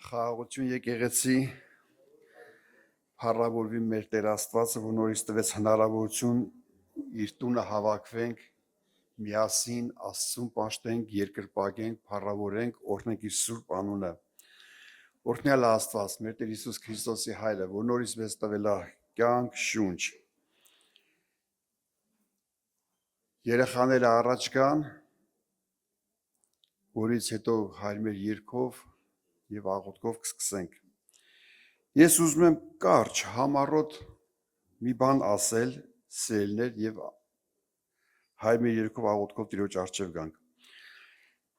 Խաղաղություն եկեղեցի փառավորվի մեր Տեր Աստվածը, որ նորից տվեց հնարավորություն իր տունը հավաքվենք, միասին Աստծուն պաշտենք, երկրպագենք, փառավորենք, օրհնենք իր սուրբ անունը։ Օրհնյալ Աստված, մեր Տեր Հիսուս Քրիստոսի հայրը, որ նորից մեզ տվել է կյանք, շունչ։ Երեխաները առաջ գան, որից հետո հայր մեր երգով եւ աղոթքով կսկսենք։ Ես ուզում եմ կարճ համառոտ մի բան ասել, սիրելիներ, եւ հայր մեր երգով աղոթքով Տիրոջ առջև գանք։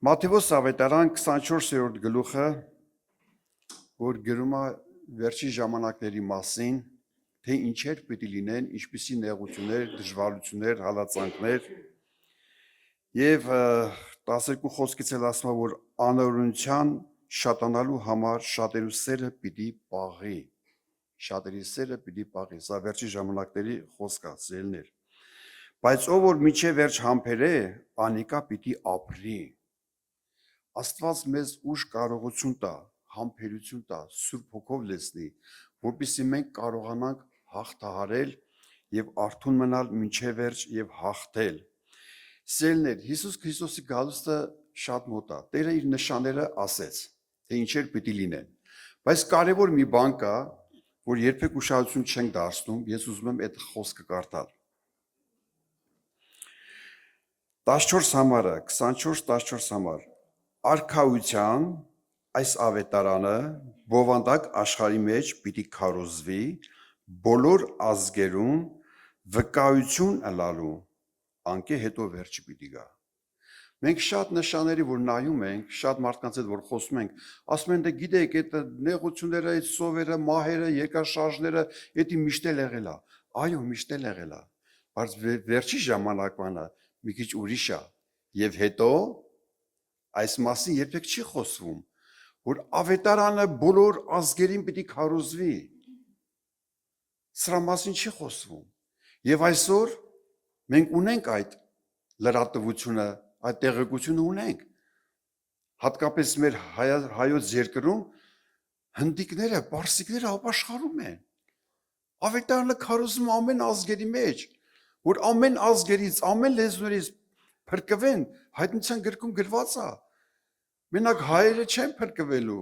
Մատթեոս ավետարան 24-րդ գլուխը, որ գրում է վերջի ժամանակների մասին, թե ինչեր պիտի լինեն, ինչպիսի նեղություններ, դժվարություններ, հալածանքներ, եւ 12 խոսքից էլ ասում է, որ անօրենության շատանալու համար շատերու սերը պիտի պաղի, շատերի սերը պիտի պաղի, սա վերջի ժամանակների խոսք է, սիրելիներ, բայց ով որ մինչև վերջ համբերե, անիկա պիտի ապրի, Աստված մեզ ուժ կարողություն տա, համբերություն տա, Սուրբ Հոգով լեցնի, որպեսզի մենք կարողանանք հաղթահարել եւ արթուն մնալ մինչև վերջ եւ հաղթել։ Սիրելիներ, Հիսուս Քրիստոսի գալուստը շատ մոտ է, Տերը իր նշանները ասեց, թե ինչեր պիտի լինեն, բայց կարևոր մի բան կա, որ երբեք ուշադրություն չենք դարձնում, ես ուզում եմ այդ խոսքը կարդալ։ 14 համարը, 24-14 համար, արքայության այս ավետարանը բովանդակ աշխարհի մեջ պիտի քարոզվի, բոլոր ազգերուն վկայություն ըլալու, անկե հետո վերջը պիտի գա։ Մենք շատ նշանների, որ նայում ենք, շատ մարդկանց հետ որ խոսում ենք, ասում են, դե գիտեք, այդ նեղությունները, այդ սովերը, մահերը, երկրաշարժները, դա միշտ էլ եղել է։ Այո, միշտ էլ եղել է, բայց վերջի ժամանակվանը մի քիչ ուրիշ է, եւ հետո այս մասին երբեք չի խոսվում, որ ավետարանը բոլոր ազգերին պիտի քարոզվի։ Սրա մասին չի խոսվում։ Եվ այսօր մենք ունենք այդ լրատվությունը, այդ տեղեկությունը ունենք։ Հատկապես մեր հայոց երկրում հնդիկները, պարսիկները ապաշխարում են։ Ավետարանը քարոզում ամեն ազգերի մեջ, որ ամեն ազգերից, ամեն լեզուներից փրկվեն, հայտնության գրքում գրված է։ Մենակ հայերը չեն փրկվելու։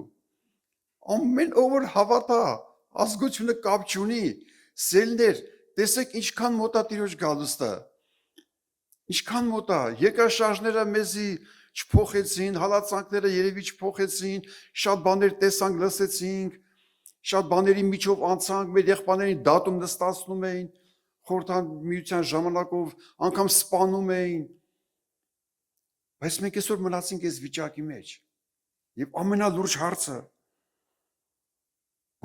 Ամեն ով որ հավատա, ազգությունը կապ չունի, սիրելիներ, տեսեք ինչքան մոտ է Տիրոջ գալուստը։ Ինչքան մոտ է, երկրաշարժները մեզի չփոխեցին, հալածանքները երևի չփոխեցին, շատ բաներ տեսանք, լսեցինք, շատ բաների միջով անցանք, մեր եղբայրներին դատում նստացնում էին, խորհրդան միության ժամանակով անգամ սպանում էին։ Բայց մենք այսօր մնացինք այս վիճակի մեջ։ Եվ ամենալուրջ հարցը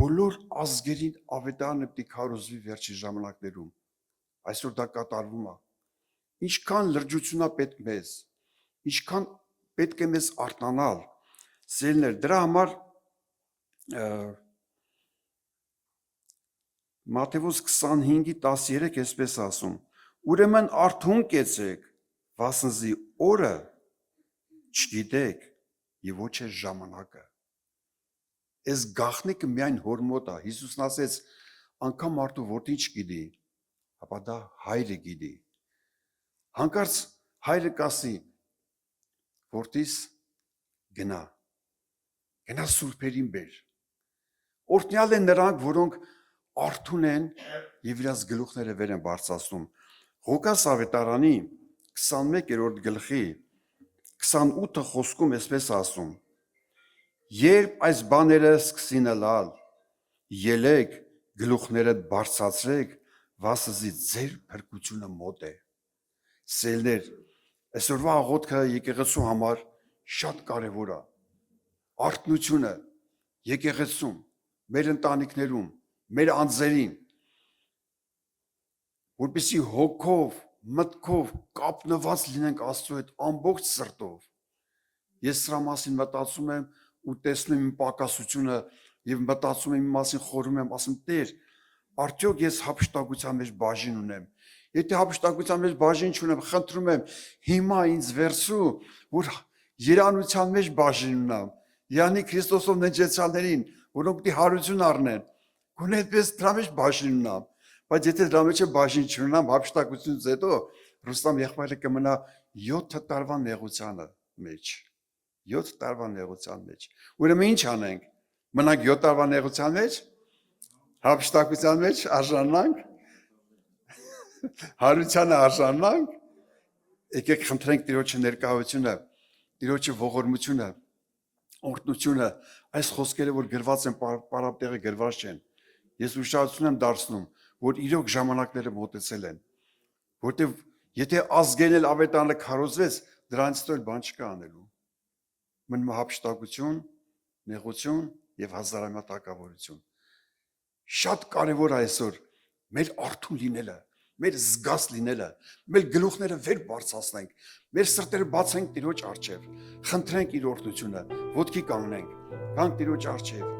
բոլոր ազգերին ավետարանը պիտի քարոզվի վերջի ժամանակներում։ Այսօր դա կատարվում է։ Ինչքան լրջություն է պետք մեզ, ինչքան պետք է մեզ արթնանալ։ Սիրելիներ, դրա համար Մատթեոս 25:13 այսպես ասում. Ուրեմն արթուն կեցեք, վասնզի օրը չգիտեք եւ ոչ է ժամանակը։ Այս գաղտնիքը միայն հոր մոտ է։ Հիսուսն ասեց, անգամ մարդու որդին չգիտի, ապա դա հայրը գիտի։ Հանկարծ հայրը կասի, որդիս գնա սուրբերին բեր։ Օրհնյալ են նրանք, որոնք արթուն են եւ իրաց գլուխները վեր են բարձրացնում։ Ղուկաս ավետարանի 21-րդ գլխի 28 խոսքում այսպես ասում. Երբ այս բաները սկսին ըլալ, ելեք գլուխներդ բարձրացրեք, վասնզի ձեր փրկությունը մոտ է։ Սիրելիներ, այսօրվա աղոթքը եկեղեցու համար շատ կարևոր է։ Արթնությունը եկեղեցում, մեր ընտանիքներում, մեր անձերին, որպեսզի հոգով, մտքով կապնված լինենք Աստծո հետ ամբողջ սրտով։ Ես սրա մասին մտածում եմ ու տեսնում եմ իմ պակասությունը եւ մտածում եմ իմ մասին խորհում եմ, ասում Տեր, արդյոք ես հափշտակության մեջ բաժին ունեմ։ Եթե հափշտակության մեջ բաժին չունեմ, խնդրում եմ հիմա ինձ վերցրու, որ երանության մեջ բաժին ունեմ Յանի Քրիստոսով նեջեցալներին, որոնք պիտի հարություն առնեն։ Գոնե այդպես դրա մեջ բաժին ունամ։ Բայց եթե դրա մեջ բաժին չունենամ, հափշտակությունից հետո Ռուստամ եղբայրը կմնա 7 տարվա նեղությանը մեջ։ 7 տարվա նեղության մեջ։ Ուրեմն ինչ անենք։ Մնանք 7 տարվա նեղության մեջ, հափշտակության մեջ արժանանք, հարությանը արժանանք։ Եկեք խնդրենք Տիրոջը ներկայությունը, Տիրոջը ողորմությունը, օրհնությունը, այս խոսքերը, որ գրված են պարապտեղը գրված չեն։ Ես ուշադրություն եմ դարձնում, որ իրոք ժամանակները մոտեցել են, որտեղ եթե ազգեն էլ ավետարանը քարոզվեց, դրանից էլ բան չկա անելու։ Մնում հափշտակություն, նեղություն եւ հազարամյա թակավորություն։ Շատ կարևոր է այսօր մեր արթուն լինելը, մեր զգաս լինելը, մեր գլուխները վեր բարձրացնենք, մեր սրտերը բացենք Տիրոջ առջև, խնդրենք իր օրհնությունը, ոտքի կանգնենք, գանք Տիրոջ առջև։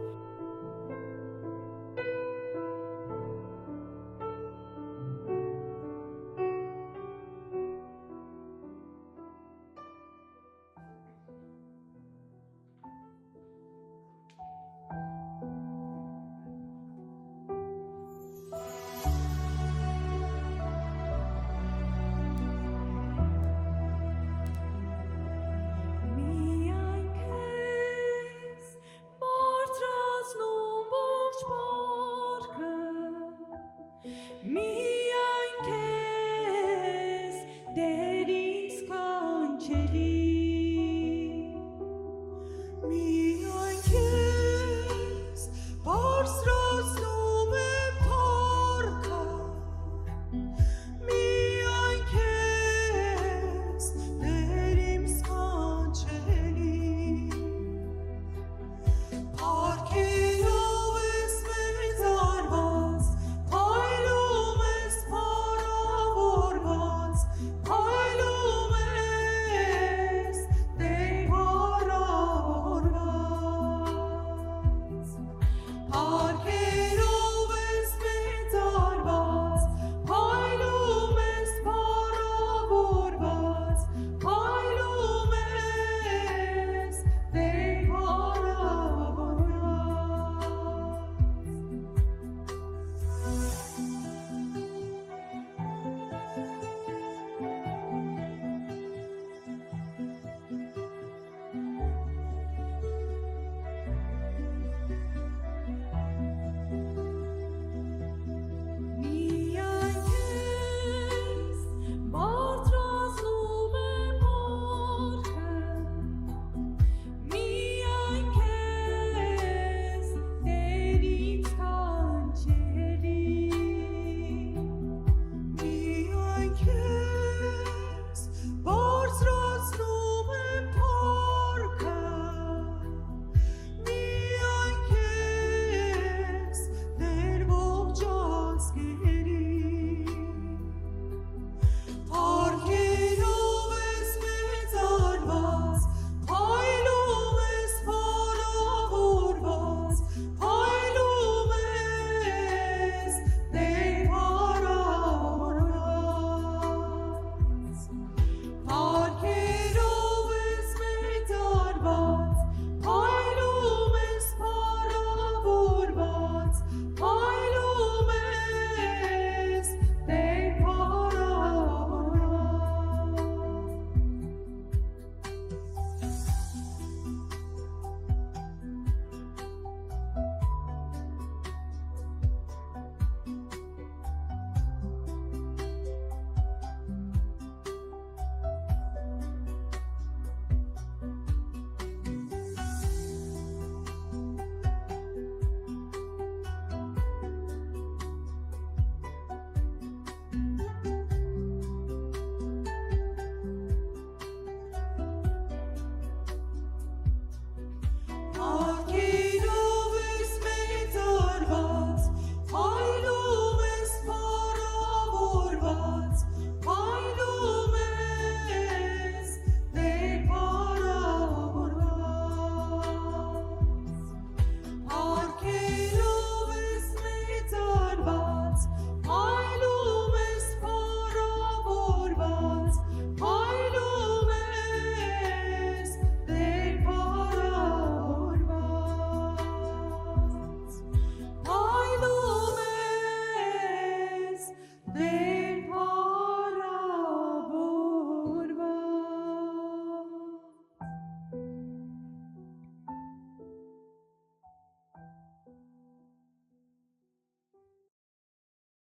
Միայն քեզ, Բարձր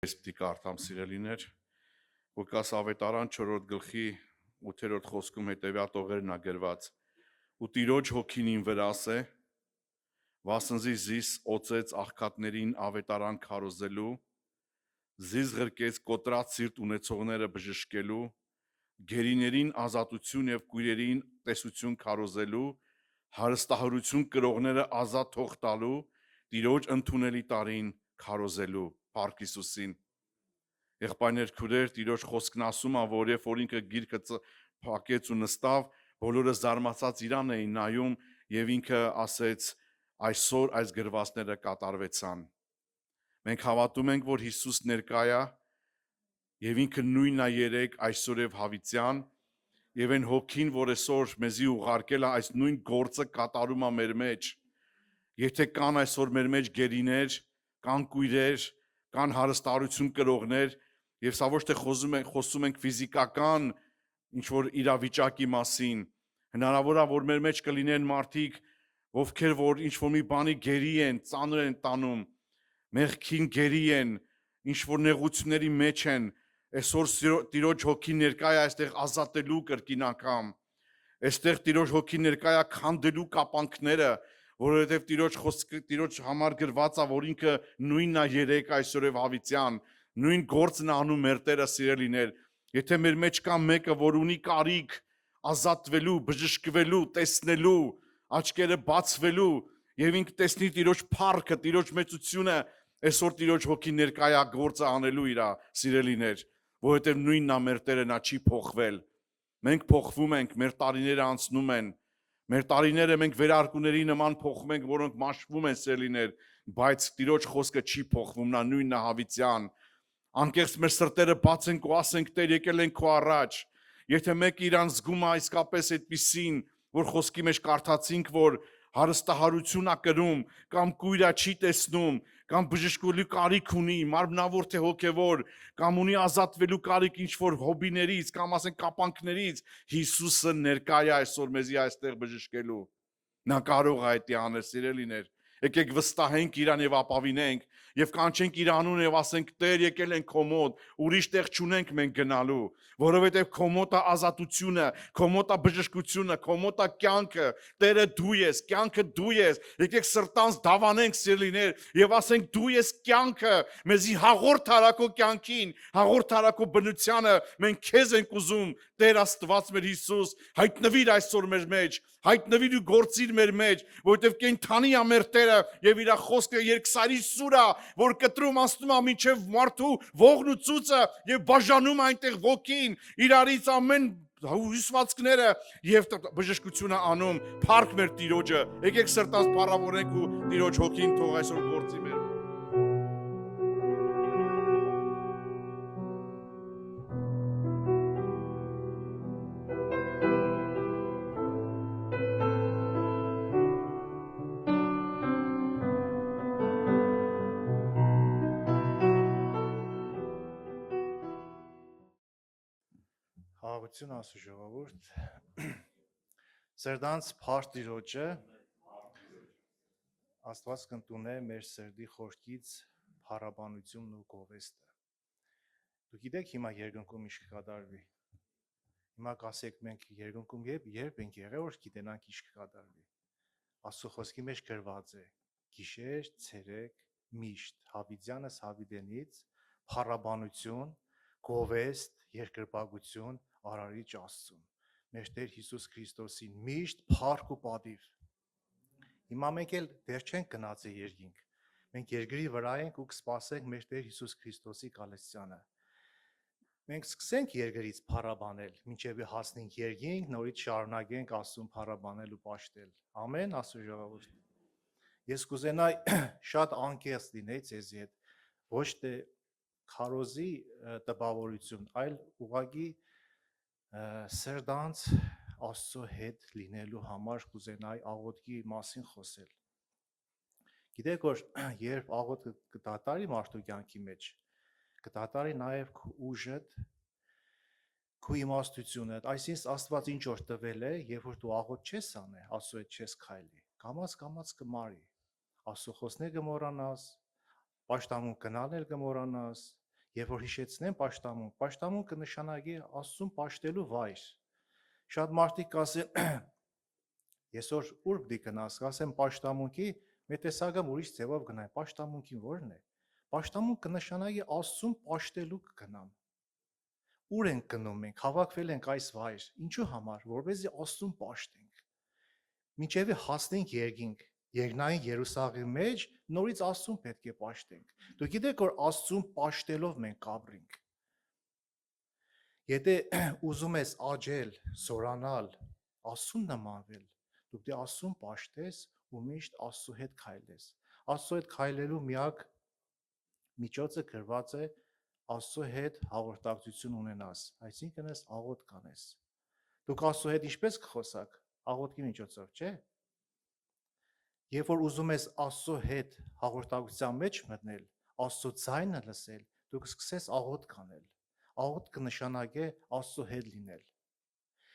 Ես պիտի կարդամ սիրելիներ, Ղուկաս ավետարան 4-րդ գլխի 8-րդ խոսքում հետևյալ տողերն ա գրված. ու Տիրոջ հոգին ին վրաս է, վասնզի զիս օծեց աղքատներին ավետարան քարոզելու, զիս ղրկեց կոտրած սիրտ ունեցողները բժշկելու, գերիներին ազատություն եւ կույրերին տեսություն քարոզելու, հարստահարություն կրողները ազատ թող տալու, Տիրոջ ընդունելի տարին քարոզելու, Փառք Հիսուսին։ Եղբայրներ քուրեր, Տիրոջ խոսքն ասում ա, որ երբ որ ինքը գիրքը փակեց ու նստավ, բոլորը զարմացած իրան էին նայում եւ ինքը ասեց այսօր այս գրվածները կատարվեցան։ Մենք հավատում ենք, որ Հիսուս ներկա է եւ ինքը նույնն է երեք, այսօր եւ հավիտյան եւ այն հոգին, որ այսօր մեզի ուղարկել է այս նույն գործը կատարում է մեր մեջ։ Եթե կան այսօր մեր մեջ գերիներ, կան կույրեր, կան հարստարություն կրողներ, եւ սա ոչ թե խոսում ենք ֆիզիկական ինչ որ իրավիճակի մասին, հնարավոր է որ մեր մեջ կլինեն մարդիկ, ովքեր որ ինչ որ մի բանի գերի են, ծանր են տանում, մեղքին գերի են, ինչ որ նեղությունների մեջ են, այսօր Տիրոջ հոգին ներկա է այստեղ ազատելու կրկին անգամ, այստեղ Տիրոջ հոգին ներկա է քանդելու կապանքները, որովհետև Տիրոջ համար գրված է, որ ինքը նույնն է երեք, այսօր եւ հավիտյան, նույն գործն է անում մեր Տերը սիրելիներ։ Եթե մեր մեջ կա մեկը, որ ունի կարիք ազատվելու, բժշկվելու, տեսնելու, աչքերը բացվելու եւ ինքը տեսնի Տիրոջ փառքը, Տիրոջ մեծությունը, այսօր Տիրոջ հոգին ներկա է գործը անելու իր սիրելիներ, որովհետև նույնն է մեր Տերը, նա չի փոխվել։ Մենք փոխվում ենք, մեր տարիները անցնում են, մեր տարիները մենք վերարկուների նման փոխում ենք, որոնք մաշվում են սիրելիներ, բայց Տիրոջ խոսքը չի փոխվում, նա նույնն է հավիտյան։ Անկեղծ մեր սրտերը բաց ենք ու ասենք Տեր եկել ենք քո առաջ։ Եթե մեկը իրան զգում է իսկապես այդպիսին, որ խոսքի մեջ կարդացինք, որ հարստահարություն ա կրում, կամ կույրա չի տեսնում, կամ բժշկվելու կարիք ունի, մարմնավոր թե հոգևոր, կամ ունի ազատվելու կարիք ինչ-որ հոբիներից, կամ ասենք կապանքներից, Հիսուսը ներկա է այսօր մեզի այստեղ բժշկելու։ Նա կարող է այդ անել, սիրելիներ։ Եկեք վստահենք իրան եւ ապավինենք եւ կանչենք իր անունը եւ ասենք Տեր եկել ենք քո մոտ, ուրիշ տեղ չունենք մենք գնալու, որովհետեւ քո մոտ է ազատությունը, քո մոտ է բժշկությունը, քո մոտ է կյանքը, Տերը դու ես, կյանքը դու ես։ Եկեք սրտանց դավանենք սիրելիներ եւ ասենք դու ես կյանքը, մեզի հաղորդ արակո կյանքին, հաղորդ արակո բնությանը, մենք քեզ ենք ուզում, Տեր Աստված մեր Հիսուս, հայտնվիր այսօր մեր մեջ, հայտնվիր ու գործիր մեր մեջ, որովհետեւ կենթանի է մեր Տերը եւ իր խոսքը երկսարի սուր է, որ կտրում անցնում է մինչև մարդու ողն ու ծուծը եւ բաժանում այնտեղ ոգին, իրարից ամեն հյուսվածքները եւ բժշկությունը անում, փառք մեր Տիրոջը։ Եկեք սրտանց փառավորենք ու Տիրոջ հոգին թող այսօր գործի մեր։ Հաղորդություն ասու ժողովուրդ, սրդանց փառք Տիրոջը, Աստված կընդունե մեր սրդի խորքից փառաբանությունն ու գովեստը։ Դուք գիտեք հիմա երկնքում ինչ կկատարվի։ Հիմա կասեք մենք երկնքում երբ ենք եղել, որ գիտենանք ինչ կկատարվի։ Աստծո խոսքի մեջ գրված է. գիշեր, ցերեկ, միշտ, հավիտյանս հավիտենից, փառաբանություն, գովեստ, երկրպագություն Արարիչ Աստծուն, մեր Տեր Հիսուս Քրիստոսին միշտ փառք ու պատիվ։ Հիմա մենք էլ դեռ չենք գնացել երկինք։ Մենք երկրի վրա ենք ու կսպասենք մեր Տեր Հիսուս Քրիստոսի կալեցությանը։ Մենք սկսենք երկրից փառաբանել, մինչև հասնենք երկինք, նորից շարունակենք Աստծուն փառաբանել ու պաշտել։ Ամեն, Աստծո ժողովուրդ։ Ես կուզենայի շատ անկեղծ լինեի ձեզի հետ, ոչ թե քարոզի տպավորություն, այլ ուղղակի սրդանց Աստծո հետ լինելու համար կուզենայի աղոթքի մասին խոսել։ Գիտեք որ երբ աղոթքը կդատարի մարդու կյանքի մեջ, կդատարի նաև քո ուժդ, քո իմաստությունդ, այսինքն Աստված ինչ որ տվել է, երբ որ դու աղոթ չես անե, Աստծո հետ չես քայլի, կամաց կմարի, Աստծո խոսքներ կմոռանաս, պաշտամուն գնալ կմոռանաս, Երբ որ հիշեցնեմ պաշտամունք, պաշտամունքը նշանակի Աստծուն պաշտելու վայր։ Շատ մարդիկ կասեն, այսօր ուր պիտի գնաս, ասեմ պաշտամունքի, մեր տեսակը ուրիշ ձևով գնայ, պաշտամունքին ո՞րն է։ Պաշտամունք կնշանակի Աստծուն պաշտելու կգնամ։ Ուր ենք գնում մենք, հավաքվել ենք այս վայր, ինչու համար, որպեսզի Աստծուն պաշտենք։ Մինչև հասնենք երկինք, երկնային Երուսաղեմի մեջ, նորից Աստծուն պետք է պաշտենք։ Դուք գիտեք, որ Աստծուն պաշտելով մենք կապրենք։ Եթե ուզում ես աճել, զորանալ, Աստծուն նմանվել, դու պետք է Աստծուն պաշտես ու միշտ Աստծու հետ քայլես։ Աստծու հետ քայլելու միակ միջոցը գրված է Աստծու հետ հաղորդակցություն ունենաս, այսինքն ես աղոթք կանես։ Դուք Աստծու հետ ինչպես կխոսաք, աղոթքի միջոցով, չէ՞։ Երբ որ ուզում ես Աստծու հետ հաղորդակցության մեջ մտնել, Աստծու ձայնը լսել, դու կսկսես աղոթք անել։ Աղոթքը նշանակե Աստծու հետ լինել։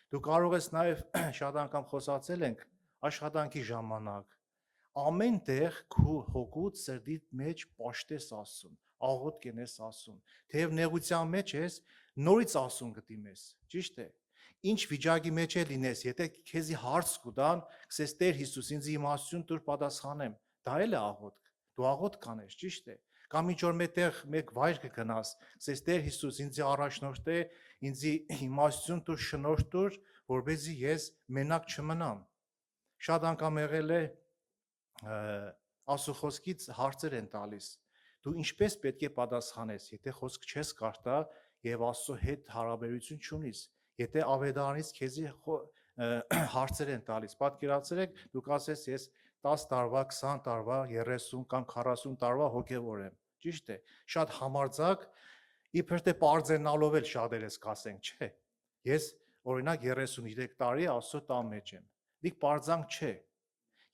Դու կարող ես նաև շատ անգամ խոսացել ենք աշխատանքի ժամանակ, ամեն տեղ քու հոգուց սրտիդ մեջ պաշտես Աստծուն, աղոթք կենես Աստծուն, թեև նեղության մեջ ես, նորից Աստծուն գտիմես, ճիշտ է։ Ինչ վիճակի մեջ է լինես, եթե քեզի հարց կուտան, քսես Տեր Հիսուս ինձ իմաստություն տուր պատասխանեմ, դա էլ է աղոթք, դու աղոթք կանես, ճիշտ է։ Կամ ինչ որ մետեղ մեկ վայր կգնաս, քսես Տեր Հիսուս ինձ առաջնորդե, ինձ իմաստություն տուր, շնորհ տուր, որպեսզի ես մենակ չմնամ։ Շատ անգամ եղել է Աստծո խոսքից հարցեր են տալիս։ Դու ինչպես պետք է պատասխանես, եթե խոսք չես կարդա եւ Աստծո հետ հարաբերություն չունիս։ Եթե ավետարանից քեզի հարցեր են տալիս, պատկերացրեք, դուք ասես ես 10 տարվա, 20 տարվա, 30 կամ 40 տարվա հոգևոր եմ։ Ճիշտ է։ Շատ համարձակ իբր թե պարզենալով էլ շատերս կասենք, չէ։ Ես օրինակ 33 տարի Աստծո տան մեջ եմ։ Դիք պարզանք չէ։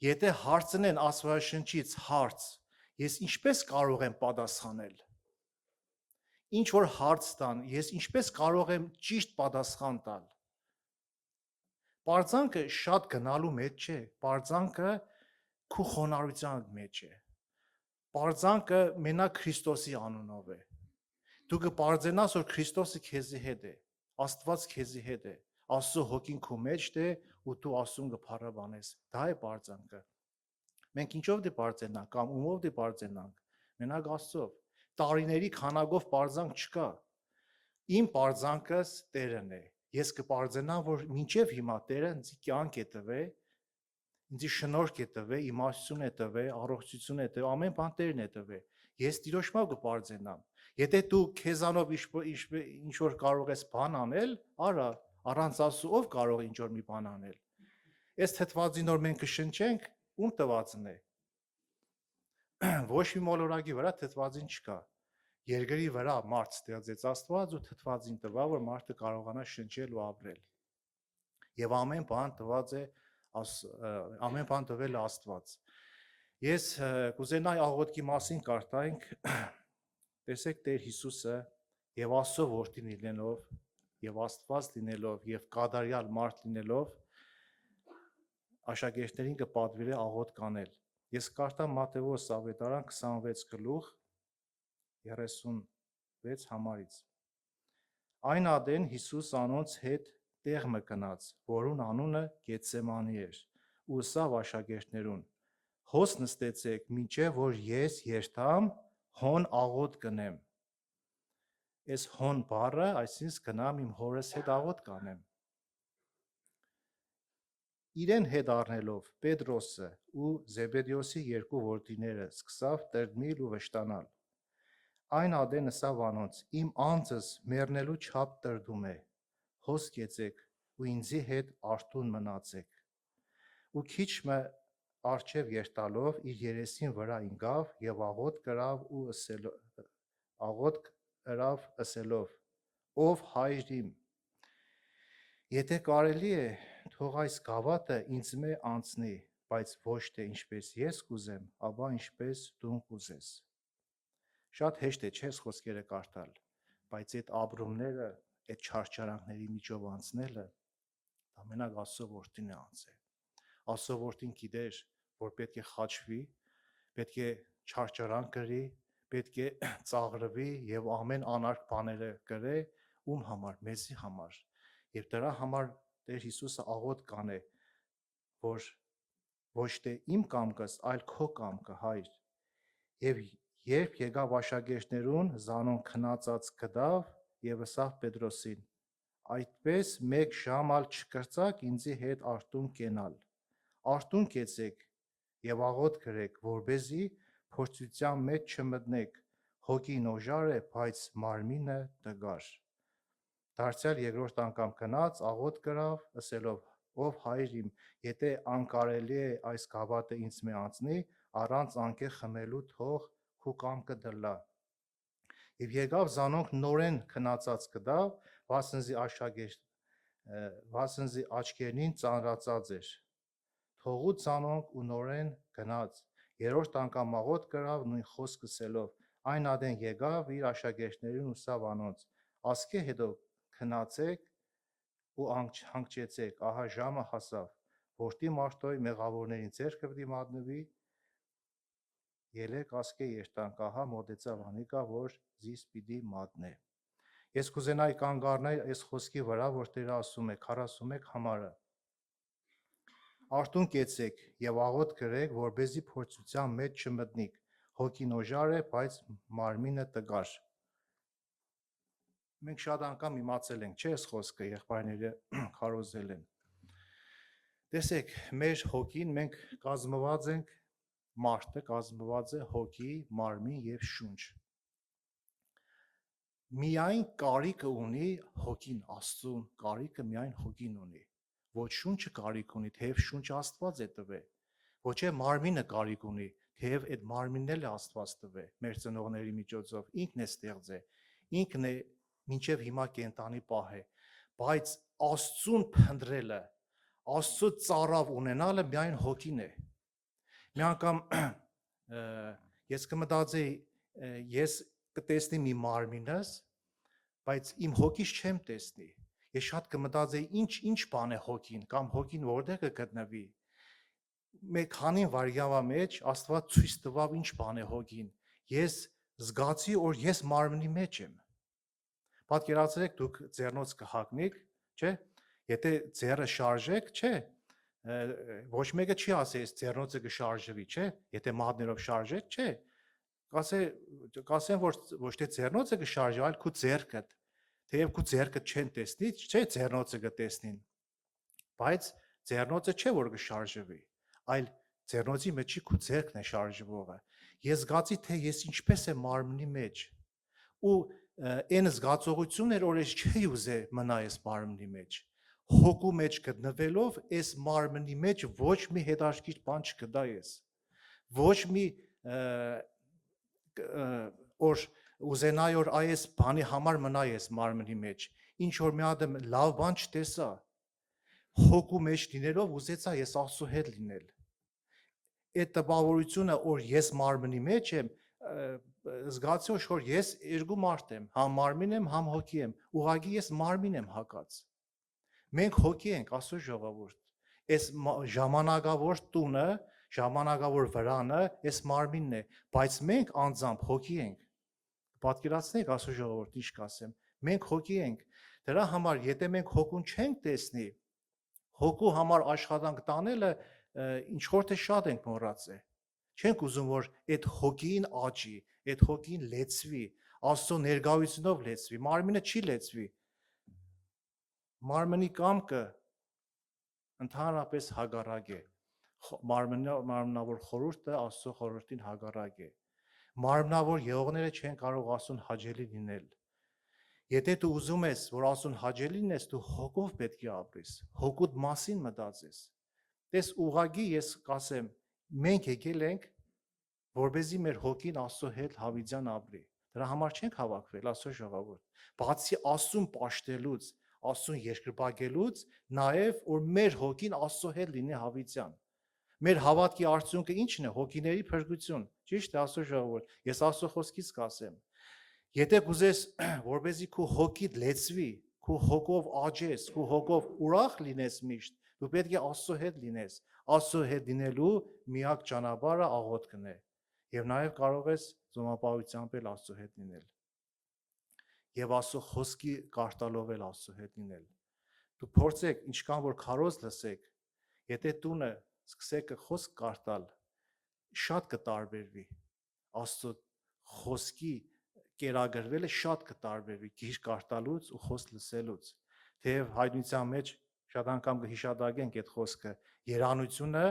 Եթե հարցնեն Աստվածաշնչից հարց, ես ինչպես կարող եմ պատասխանել։ Ինչ որ հարց տան, ես ինչպես կարող եմ ճիշտ պատասխան տալ։ Պարզանքը շատ գնալու մեջ չէ, պարզանքը քու խոնարհության մեջ է։ Պարզանքը մենակ Քրիստոսի անունով է։ Դու կպարզենաս, որ Քրիստոսը քեզի հետ է, Աստված քեզի հետ է, Աստծո հոգին քո մեջդ է ու դու Աստծուն կփառաբանես։ Դա է պարզանքը։ Մենք ինչով դե պարզենանք կամ ումով դե պարզենանք։ Մենակ Աստծով։ Տարիների քանակով պարզանք չկա։ Իմ պարզանքս Տերն է։ Ես կպարզենամ, որ մինչև հիմա Տերը ինձ կյանք է տվել, ինձ շնորհք է տվել, իմաստություն է տվել, առողջություն է տվել, ամեն բան Տերն է տվել։ Ես Տիրոջով կպարզենամ։ Եթե դու քեզանով ինչ որ կարող ես բան անել, արա, առանց Աստծո ով կարող է ինչ որ մի բան անել։ Այս թթվածին որ մենք կշնչենք, ում տվածն է։ Ոչ մի մոլորակի վրա թթվածին չկա։ Երկրի վրա մարդ ստեղծեց Աստված ու թթվածին տվա, որ մարդը կարողանա շնչել ու ապրել։ Եվ ամեն բան տված է, ամեն բան տվել է Աստված։ Ես կուզենայի աղոթքի մասին կարդայինք, տեսեք Տեր Հիսուսը եւ Աստծո որդին լինելով, եւ Աստված լինելով, եւ կատարյալ մարդ լինելով, աշակերտներին կպատվիրե աղոթք անել։ Ես կարդամ Մատթեոս ավետարան 26 գլուխ 36 համարից։ Այն ադեն Հիսուս անոնց հետ տեղ մը գնաց, որուն անունը Գեթսեմանի էր, ու ըսավ աշակերտներուն. հոս նստեցեք, մինչև որ ես երթամ, հոն աղոթք կնեմ։ Այս հոն բառը, այսինքն գնամ իմ հորս հետ աղոթք կանեմ։ Իրեն հետ առնելով Պետրոսը ու Զեբեդեոսի երկու որդիները սկսավ տրտմիլ ու վշտանալ։ Այն ադեն ըսավ անոնց. իմ անձս մեռնելու չափ տրտում է, հոս կեցեք ու ինձի հետ արթուն մնացեք։ Ու քիչ մը արջև երթալով իր երեսին վրա ինգավ եւ աղոթք կրավ ըսելով. ով հայր իմ, եթե կարելի է, թող այս գավաթը ինձ մե անցնի, բայց ոչ թե ինչպես ես կուզեմ, ապա ինչպես դու կուզես։ Շատ հեշտ է չես խոսքերը կարդալ, բայց այդ ապրումները, այդ չարչարանքների միջով անցնելը, դա մենակ Աստծո որդին է անցել։ Աստծո որդին գիտեր, որ պետք է խաչվի, պետք է չարչարանք գրի, պետք է ծաղրվի եւ ամեն անարգ բաները գրե ում համար, մեզի համար։ Եվ դրա համար Տեր Հիսուսը աղոթ կանե, որ ոչ թե իմ կամքս, այլ քո կամքը, Հայր։ Եվ երբ եկավ աշակերտներուն, Զանոն քնածած գտավ եւ ըսավ Պետրոսին. այդպես մեկ ժամ ալ չկրծակ ինձի հետ արտուն կենալ։ Արտուն կեցեք եւ աղոթ գրեք, որբեզի փորձության մեջ չմտնեք։ Հոգին օժար է, բայց մարմինը տգար։ Դարձյալ երկրորդ անգամ գնաց, աղոթ գրավ, ասելով. ով Հայր իմ, եթե անկարելի է այս գավաթը ինձ մե անցնի, առանց անկե խմելու թող քու կամքը դլա։ Եվ եկավ Զանոնք նորեն քնածած գտավ, վասնզի աչքերին ծանրացած էր։ Թողուց Զանոնք ու նորեն գնաց, երրորդ անգամ աղոթ գրավ նույն խոսք ասելով, այն ադեն եկավ իր աշակերտներին ու սավ անոնց, ասկե հետո քնացեք ու հանգչեցեք, ահա ժամը հասավ, որտի մարդոյ մեղավորներին ձեռքը պիտի մատնվի, ելեք ասկե երտանք, ահա մոտեցավ անիկա, որ զիս պիտի մատնե։ Ես կուզենայի կանգ առնել այս խոսքի վրա, որ Տերը ասում է 41 համարը։ Արտուն կեցեք եւ աղոթ գրեք, որբեզի փորձության մեջ չմտնիք։ Հոգին օժար է, բայց մարմինը տգար։ Մենք շատ անգամ իմացել ենք, չէ՞ այս խոսքը եղբայրները քարոզել են։ Տեսեք, մեր հոգին մենք կազմված ենք, մարդը կազմված է հոգի, մարմին եւ շունչ։ Միայն կարիքը ունի հոգին, Աստծուն կարիքը միայն հոգին ունի։ Ոչ շունչը կարիք ունի, թեև շունչը Աստված է տվել։ Ոչ է մարմինը կարիք ունի, թեև այդ մարմինն էլ է Աստված տվել, մեր ծնողների միջոցով, ինքն է ստեղծել, ինքն է մինչև հիմա կենտանի պահ է, բայց Աստծուն փնտրելը, Աստծո ծառավ ունենալը միայն հոգին է։ Մի անգամ ես կմտածեի, ես կտեսնի մի մարմինս, բայց իմ հոգիս չեմ տեսնի։ Ես շատ կմտածեի, ինչ բան է հոգին, կամ հոգին որտեղ կգտնվի։ Մեկ քանի վայրկյա մեջ Աստված ցույց տվավ ինչ բան է հոգին։ Ես զգացի, որ ես մարմնի մեջ եմ։ Պատկերացրեք, դուք ձեռնոց կհագնեք, չէ՞։ Եթե ձեռը շարժեք, չէ՞։ Ոչ մեկը չի ասի, այս ձեռնոցը կշարժվի, չէ՞։ Եթե մատներով շարժեք, չէ։ Կասեն, որ ոչ թե ձեռնոցը կշարժվի, այլ քու ձեռքդ։ Թեև քու ձեռքդ չեն տեսնի, չէ, ձեռնոցը կտեսնին։ Բայց ձեռնոցը չէ որ կշարժվի, այլ ձեռնոցի մեջի քու ձեռքն է շարժվողը։ Ես զգացի, թե ես ինչպես եմ մարմնի մեջ։ Ու այն զգացողությունն էր, որ ես չի ուզե մնա այս մարմնի մեջ։ Հոգու մեջ գտնվելով, այս մարմնի մեջ ոչ մի հետաքրքիր բան չկտա ես։ Ոչ մի որ ուզենայի որ այս բանի համար մնա ես մարմնի մեջ, ինչ որ մի հատ լավ բան չտեսա, հոգու մեջ լինելով ուզեցա ես Աստծո հետ լինել։ Այդ տպավորությունը, որ ես մարմնի մեջ եմ, զգացի որ ես երկու մարդ եմ, համ մարմին եմ, համ հոգի եմ, ուղղակի ես մարմին եմ հակած։ Մենք հոգի ենք, Աստծո ժողովուրդ։ Այս ժամանակավոր տունը, ժամանակավոր վրանը, այս մարմինն է, բայց մենք անձամբ հոգի ենք։ Պատկերացնեք Աստծո ժողովուրդ, ինչ կասեմ։ Մենք հոգի ենք։ Դրա համար, եթե մենք հոգուն չենք տեսնի, հոգու համար աշխատանք տանելը ինչ որ թե շատ ենք մոռացել։ Չենք ուզում որ այդ հոգին աճի, այդ հոգին լեցվի, Աստծո ներկայությունով լեցվի, մարմինը չի լեցվի։ Մարմնի կամքը ընդհանրապես հագարակ է։ Մարմնավոր խորհուրդը Աստծո խորհրդին հագարակ է։ Մարմնավոր եղողները չեն կարող Աստծուն հաճելի լինել։ Եթե դու ուզում ես, որ Աստծուն հաճելի լինես, դու հոգով պետք է ապրես, հոգուդ մասին մտածես։ Տես ուղղակի ես կասեմ, մենք եկել ենք, որպեսզի մեր հոգին Աստծո հետ հավիտյան ապրի։ Դրա համար չենք հավաքվել, Աստծո ժողովուրդ։ Բացի Աստծուն պաշտելուց, Աստծուն երկրպագելուց, նաև որ մեր հոգին Աստծո հետ լինի հավիտյան։ Մեր հավատքի արդյունքը ի՞նչն է, հոգիների փրկություն։ Ճիշտ է, Աստծո ժողովուրդ։ Ես Աստծո խոսքից կասեմ։ Եթե կուզես, որպեսզի քո հոգիդ լեցվի, քո հոգով աճես, քո հոգով ուրախ լինես միշտ, դու պետք է Աստծո հետ լինես։ Աստծո հետ լինելու միակ ճանապարհը աղոթքն է։ Եվ նաև կարող ես զոմապահությամբ էլ Աստծո հետ լինել։ Եվ Աստծո խոսքի կարտալով էլ Աստծո հետ լինել։ Դու փորձեք, ինչքան որ քարոզ լսեք, եթե տունը սկսեք խոսք կարտալ, շատ կտարբերվի։ Աստծո խոսքի կերակրվելը շատ կտարբերվի գիրք կարտալուց ու խոսք լսելուց։ Թեև հայտնության մեջ շատ անգամ կհիշադակենք այդ խոսքը, երանությունը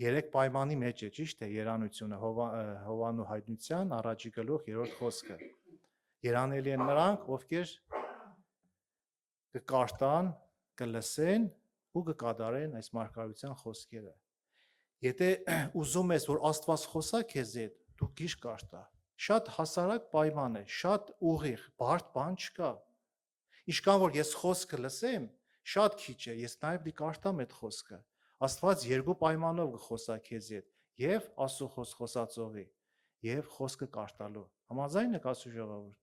երեք պայմանի մեջ է, ճիշտ է, երանությունը Հովանու հայտնության առաջի գլուխ 3-րդ խոսքը։ Երանելի են նրանք, ովքեր կկարտան, կլսեն ու կկատարեն այս մարգարության խոսքերը։ Եթե ուզում ես, որ Աստված խոսա քեզ հետ, դու գիրք կարտա։ Շատ հասարակ պայման է, շատ ուղիղ, բարդ բան չկա։ Ինչքան որ ես խոսքը լսեմ, շատ քիչ է, ես նաև դի կարտամ այդ խոսքը։ Աստված երկու պայմանով կխոսա քեզ հետ, եւ Աստծո խոսածողի, եւ խոսքը կարտալու։ Համաձայն եք Աստծո ժողովուրդ։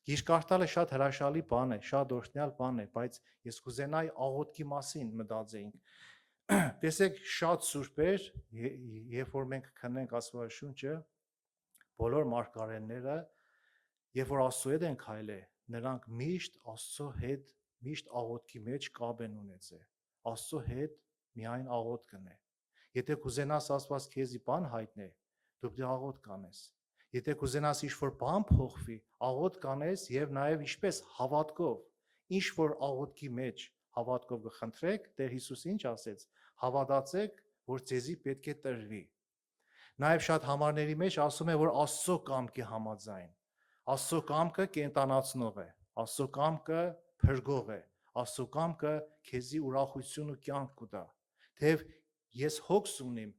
Գիրք կարտալը շատ հրաշալի բան է, շատ օրհնյալ բան է, բայց ես կուզենայի աղոթքի մասին մտածեինք։ Տեսեք, շատ սուրբեր, երբ որ մենք քննենք Աստվածաշունչը, բոլոր մարգարեները, երբ որ Աստծո հետ են քայլել, նրանք միշտ Աստծո հետ, միշտ աղոթքի մեջ կապ են ունեցել։ Աստծո հետ միայն աղոթք կնե։ Եթե կուզենաս Աստված քեզի բան հայտնի, դու պետք է աղոթք կանես։ Եթե կուզենաս ինչ-որ բան փոխվի, աղոթք կանես եւ նաեւ ինչպես հավատքով, ինչ-որ աղոթքի մեջ հավատքով կխնդրեք, Տեր Հիսուսը ինչ ասեց, հավատացեք, որ ձեզի պետք է տրվի։ Նաեւ շատ համարների մեջ ասում է, որ Աստծո կամքի համաձայն։ Աստծո կամքը կենտանացնող է, Աստծո կամքը փրկող է, Աստծո կամքը քեզի ուրախություն ու կյանք կտա։ Թեև ես հոգս ունիմ,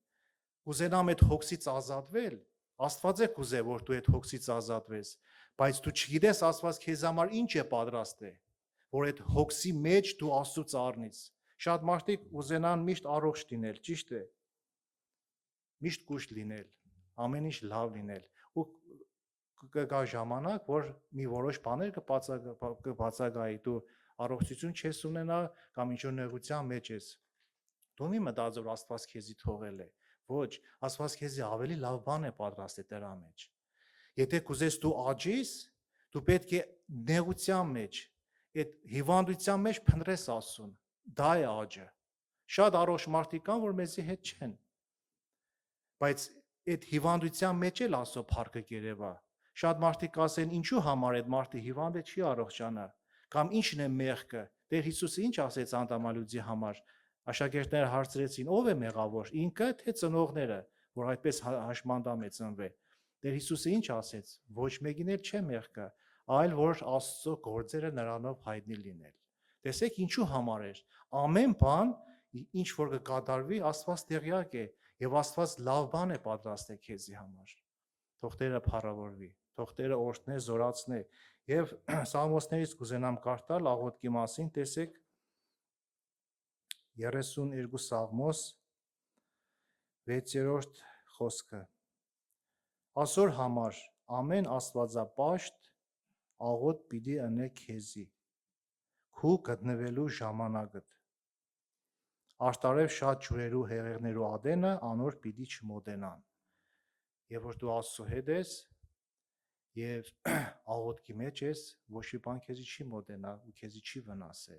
կուզենամ այդ հոգսից ազատվել, Աստված է կուզե, որ դու այդ հոգսից ազատվես, բայց դու չգիտես Աստված քեզ համար ինչ է պատրաստել, որ այդ հոգսի մեջ դու Աստծուց առնես։ Շատ մարդիկ ուզենան միշտ առողջ լինել, ճիշտ է։ Միշտ կուշտ լինել, ամեն ինչ լավ լինել, ու կգա ժամանակ, որ մի որոշ բաներ կբացակայի, դու առողջություն չես ունենա կամ ինչ-որ նեղության մեջ ես։ Դու մի մտածիր, որ Աստված քեզի թողել է։ Ոչ, Աստված քեզի ավելի լավ բան է պատրաստել դրա մեջ։ Եթե կուզես դու աճես, դու պետք է նեղության մեջ, այդ հիվանդության մեջ փնտրես Աստծուն։ Դա է աճը։ Շատ առողջ մարդիկ կան, որ մեզի հետ չեն։ Բայց այդ հիվանդության մեջ էլ Աստծո փառքը կերևա։ Շատ մարդիկ կասեն, ինչու համար այդ մարդը հիվանդ է, չի առողջանա, կամ ինչն է մեղքը։ Տեր Հիսուսը ինչ ասեց Անդամալուձի համար։ Աշակերտները հարցրեցին, ով է մեղավոր, ինքը թե ծնողները, որ այդպես հաշմանդամ է ծնվել։ Տեր Հիսուսը ինչ ասեց, ոչ մեկին էլ չէ մեղքը, այլ որ Աստծո գործերը նրանով հայտնի լինել։ Տեսեք ինչու համար էր։ Ամեն բան, ինչ որ կկատարվի, Աստված տեղյակ է, եւ Աստված լավ բան է պատրաստել քեզի համար։ Թող Տերը փառավորվի, թող Տերը օրհնե, զորացնե։ Եվ Սաղմոսներից կուզենամ կարդալ աղոթքի մասին, տեսեք 32 Սաղմոս 6-րդ խոսքը։ Այսօր համար ամեն աստվածապաշտ աղոթ պիտի ընե քեզի, քու գտնվելու ժամանակդ։ Արտարև շատ ջուրերու հեղեղներու ադենը անոր պիտի չմոտենան։ Եվ որ դու Աստծո հետ ես եւ աղոթքի մեջ ես, ոչ մի բան քեզի չի մոտենա ու քեզի չի վնասե,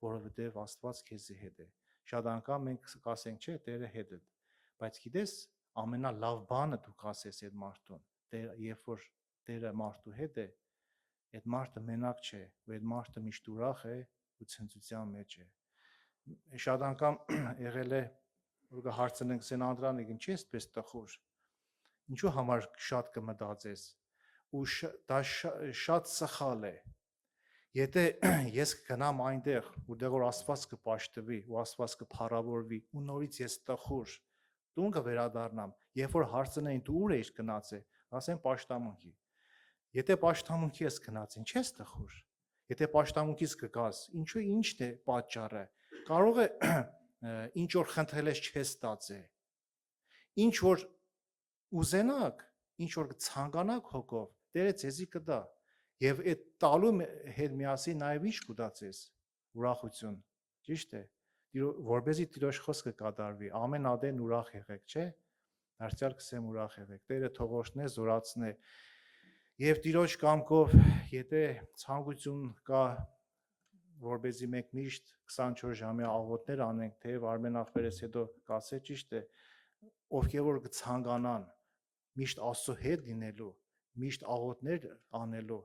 որովհետեւ Աստված քեզի հետ է։ Շատ անգամ մենք կասենք, չէ, Տերը հետ է, բայց գիտես, ամենալավ բանը դու կասես այդ մարդուն, երբ որ Տերը մարդու հետ է, այդ մարդը մենակ չէ, ու այդ մարդը միշտ ուրախ է ու ցնծության մեջ է։ Շատ անգամ եղել է, որ կհարցնենք Սեն Անդրանիկ, ինչի՞ էսպես տխուր։ Ինչու համար շատ կմտածես, ու դա շատ սխալ է։ Եթե ես կգնամ այնտեղ, որտեղ որ Աստված կպաշտվի, ու Աստված կփառավորվի, ու նորից ես տխուր, տուն կվերադառնամ, երբ որ հարցնեին դու ուր ես գնացել, ասեմ պաշտամունքի։ Եթե պաշտամունքի ես գնացին, չես տխուր։ Եթե պաշտամունքից կգաս, ինչն է պատճառը։ Կարող է ինչ որ խնդրել ես չես ստացել։ Ինչ որ ուզենաք, ինչ որ ցանկանաք հոգով, Տերը ձեզի կտա։ Եվ այդ տալու հետ միասին նաև ինչ կուտացես, ուրախություն, ճիշտ է, որբեզի Տիրոջ խոսքը կատարվի, ամեն ադեն ուրախ եղեք, չէ։ Դարձյալ կսեմ ուրախ եղեք։ Տերը թող օրհնե, զորացնե։ Եվ Տիրոջ կամքով, եթե ցանկություն կա, որբեզի մենք միշտ 24 ժամյա աղոթներ անենք, թեև Արմեն ախպերից հետո կասե ճիշտ է, ովքեր որ կցանկանան միշտ Աստծո հետ լինելու, միշտ աղոթներ անելու,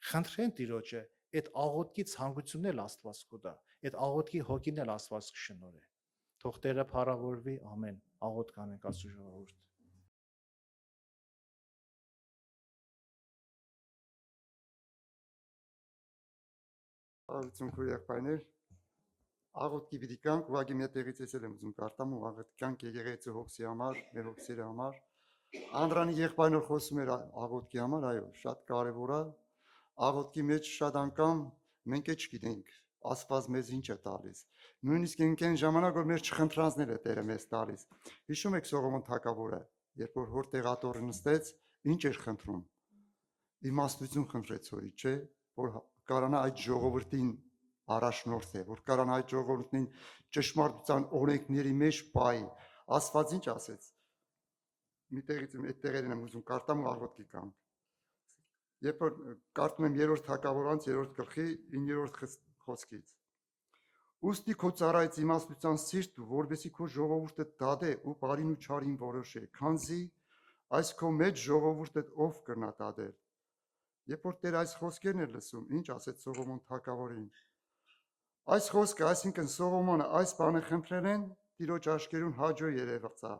խնդրեն Տիրոջը, այդ աղոթքի ցանկությունն էլ Աստված կտա, այդ աղոթքի հոգին էլ Աստված կշնորհի։ Թող Տերը փառավորվի, ամեն։ Աղոթ կանենք Աստծո ժողովուրդ։ Աղոթություն քույր եղբայրներ, աղոթքի պիտի կանք, ուղղակի մի տեղից էսել եմ ուզում կարդամ ու աղոթ կանք եկեղեցու հոգսի համար, մեր հոգսերի համար։ Անդրանի եղբայրն խոսում էր աղոթքի համար, այո, շատ կարևոր է։ Աղոթքի մեջ շատ անգամ մենք էլ չգիտենք Աստված մեզ ինչ է տալիս։ Նույնիսկ այն ժամանակ որ մեր չխնդրանքները Տերը մեզ տալիս։ Հիշում եք Սողոմոն թագավորը, երբ որ հոր տեղատորը նստեց, ինչ էր խնդրում։ Իմաստություն խնդրեց հորի, չէ, որ կարանա այդ ժողովրդին առաջնորդել, որ կարանա այդ ժողովրդին ճշմարտության օրենքների մեջ պահի։ Աստված ինչ ասեց։ Մի տեղից այդ տեղերին եմ ուզում կարդամ ու աղոթքի կամ։ Երբ որ կարդում եմ 3-րդ թագավորանց 3-րդ գլխի 9-րդ խոսքից։ Ուստի քո ծառայից իմաստության սիրտ, որովհետեւ քո ժողովուրդը դադե ու բարին ու չարին որոշե, քանզի այս քո մեջ ժողովուրդը ով կրնա դադել։ Երբ որ Տեր այս խոսքերն էր լսում, ինչ ասեց Սողոմոն թագավորին։ Այս խոսքը, այսինքն Սողոմոնը այս բանը խնդրել են, Տիրոջ աշկերուն հաջո երևացա։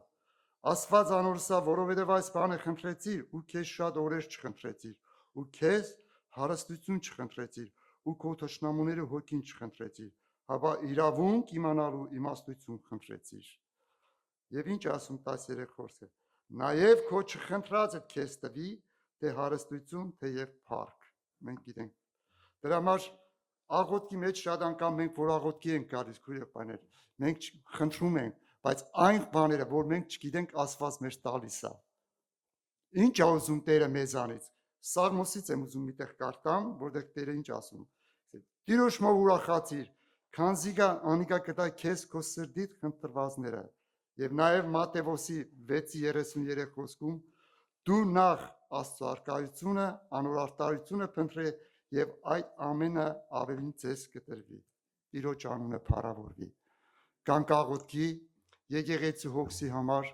Աստված անորսա, որովհետև այս բանը խնդրեցիր ու քեզ շատ օրեր չխնդրեցիր, ու քեզ հարստություն չխնդրեցիր, ու քո թշնամուները հոգին չխնդրեցիր, հապա իրավունք իմանալու իմաստություն խնդրեցիր։ Եվ ինչ ասում 13 խոսքը։ Նաև քո չխնդրածը քեզ տվի, թե հարստություն, թե եւ փառք։ Մենք գիտենք։ Դրա համար աղոթքի մեջ շատ անգամ մենք որ աղոթքի ենք գալիս քույրերներ, մենք խնդրում ենք, բայց այն բաները, որ մենք չգիտենք, Աստված մեզ տալիս է։ Ինչ է ուզում Տերը մեզանից։ Սաղմոսից եմ ուզում միտեղ կարդամ, որտեղ Տերը ինչ ասում։ Տիրոջ մով ուրախացիր, քանզի անիկա կտա քեզ քո սրդիդ խնդրվածները։ Եվ նաև Մատթեոսի 6:33 խոսքում դու նախ Աստծո արկայությունը, անորարտարությունը փնտրե եւ այդ ամենը ավելին ցես կտրվի։ Տիրոջ անունը փառավորվի։ Կանք աղոթքի եկեղեցու հոգսի համար,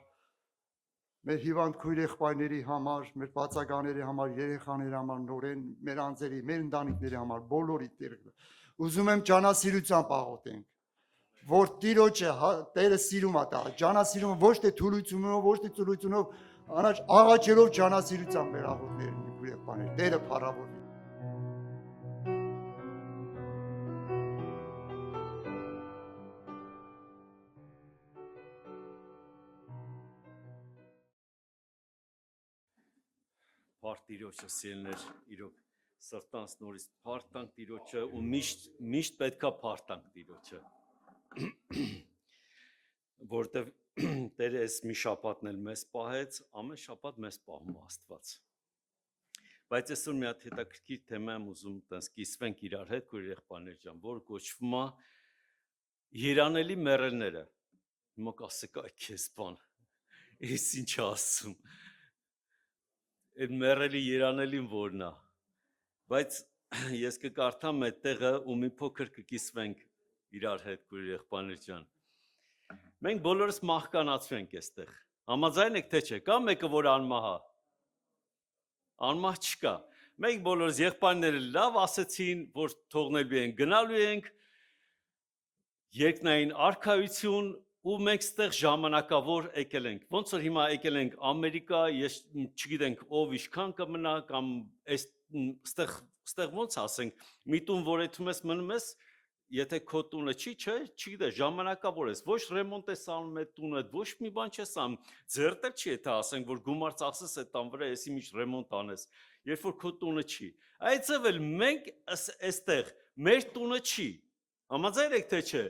մեր հիվանդ քույր եղբայրների համար, մեր բացակաների համար, երեխաների համար, նորեն մեր անձերի, մեր ընտանիքների համար, բոլորի Տերը։ Ուզում եմ ջանասիրությամբ աղոթենք, որ Տիրոջը Տերը սիրում է տա, ջանասիրումը ոչ թե թուլությունով, ոչ թե ծուլությունով, անաչ աղաչելով ջանասիրությամբ մեր աղոթներն ու քույր եղբայրներ, Տերը փառավորվի։ Փառք Տիրոջը սիրելիներ, իրոք սրտանց նորից փառք Տիրոջը ու միշտ պետքա փառք Տիրոջը, որտեվ Տերը այս մի շաբաթն էլ մեզ պահեց, ամեն շաբաթ մեզ պահում Աստված։ Բայց այսօր մի հատ հետաքրքիր թեմա եմ ուզում տես կիսվենք իրար հետ, քույր եղբայրներ ջան, որ կոչվում է երանելի մեռելները։ Հիմա կասեք այ քեզ բան, ես ինչ ասում։ Այդ մեռելի երանելին որն է, բայց ես կկարդամ այդ տեղը ու մի փոքր կկիսվենք իրար հետ քույր եղբայրներ ջան։ Մենք բոլորս մահկանացվենք այստեղ։ Համաձայն եք թե չէ, կա մեկը որ անմահ է։ Անմահ չկա։ Մենք բոլորս եղբայրները լավ ասեցին, որ թողնելու ենք, գնալու ենք երկնային արքայություն ու մենք ստեղ ժամանակավոր եկել ենք։ Ոնց որ հիմա եկել ենք Ամերիկա, ես չգիտենք ով ինչքան կմնա կամ ստեղ ոնց ասենք, մի տուն որ եթում ես մնում ես, եթե քո տունը չի, չէ, չգիտես, ժամանակավոր ես, ոչ ռեմոնտ ես անում այդ տունը, ոչ մի բան չես անում, ձեռտել չի, եթե ասենք, որ գումար ծախսես այդ տան վրա, եսի միջ ռեմոնտ անես, երբ որ քո տունը չի։ Այցև էլ մենք այստեղ մեր տունը չի։ Համաձայն եք թե չէ։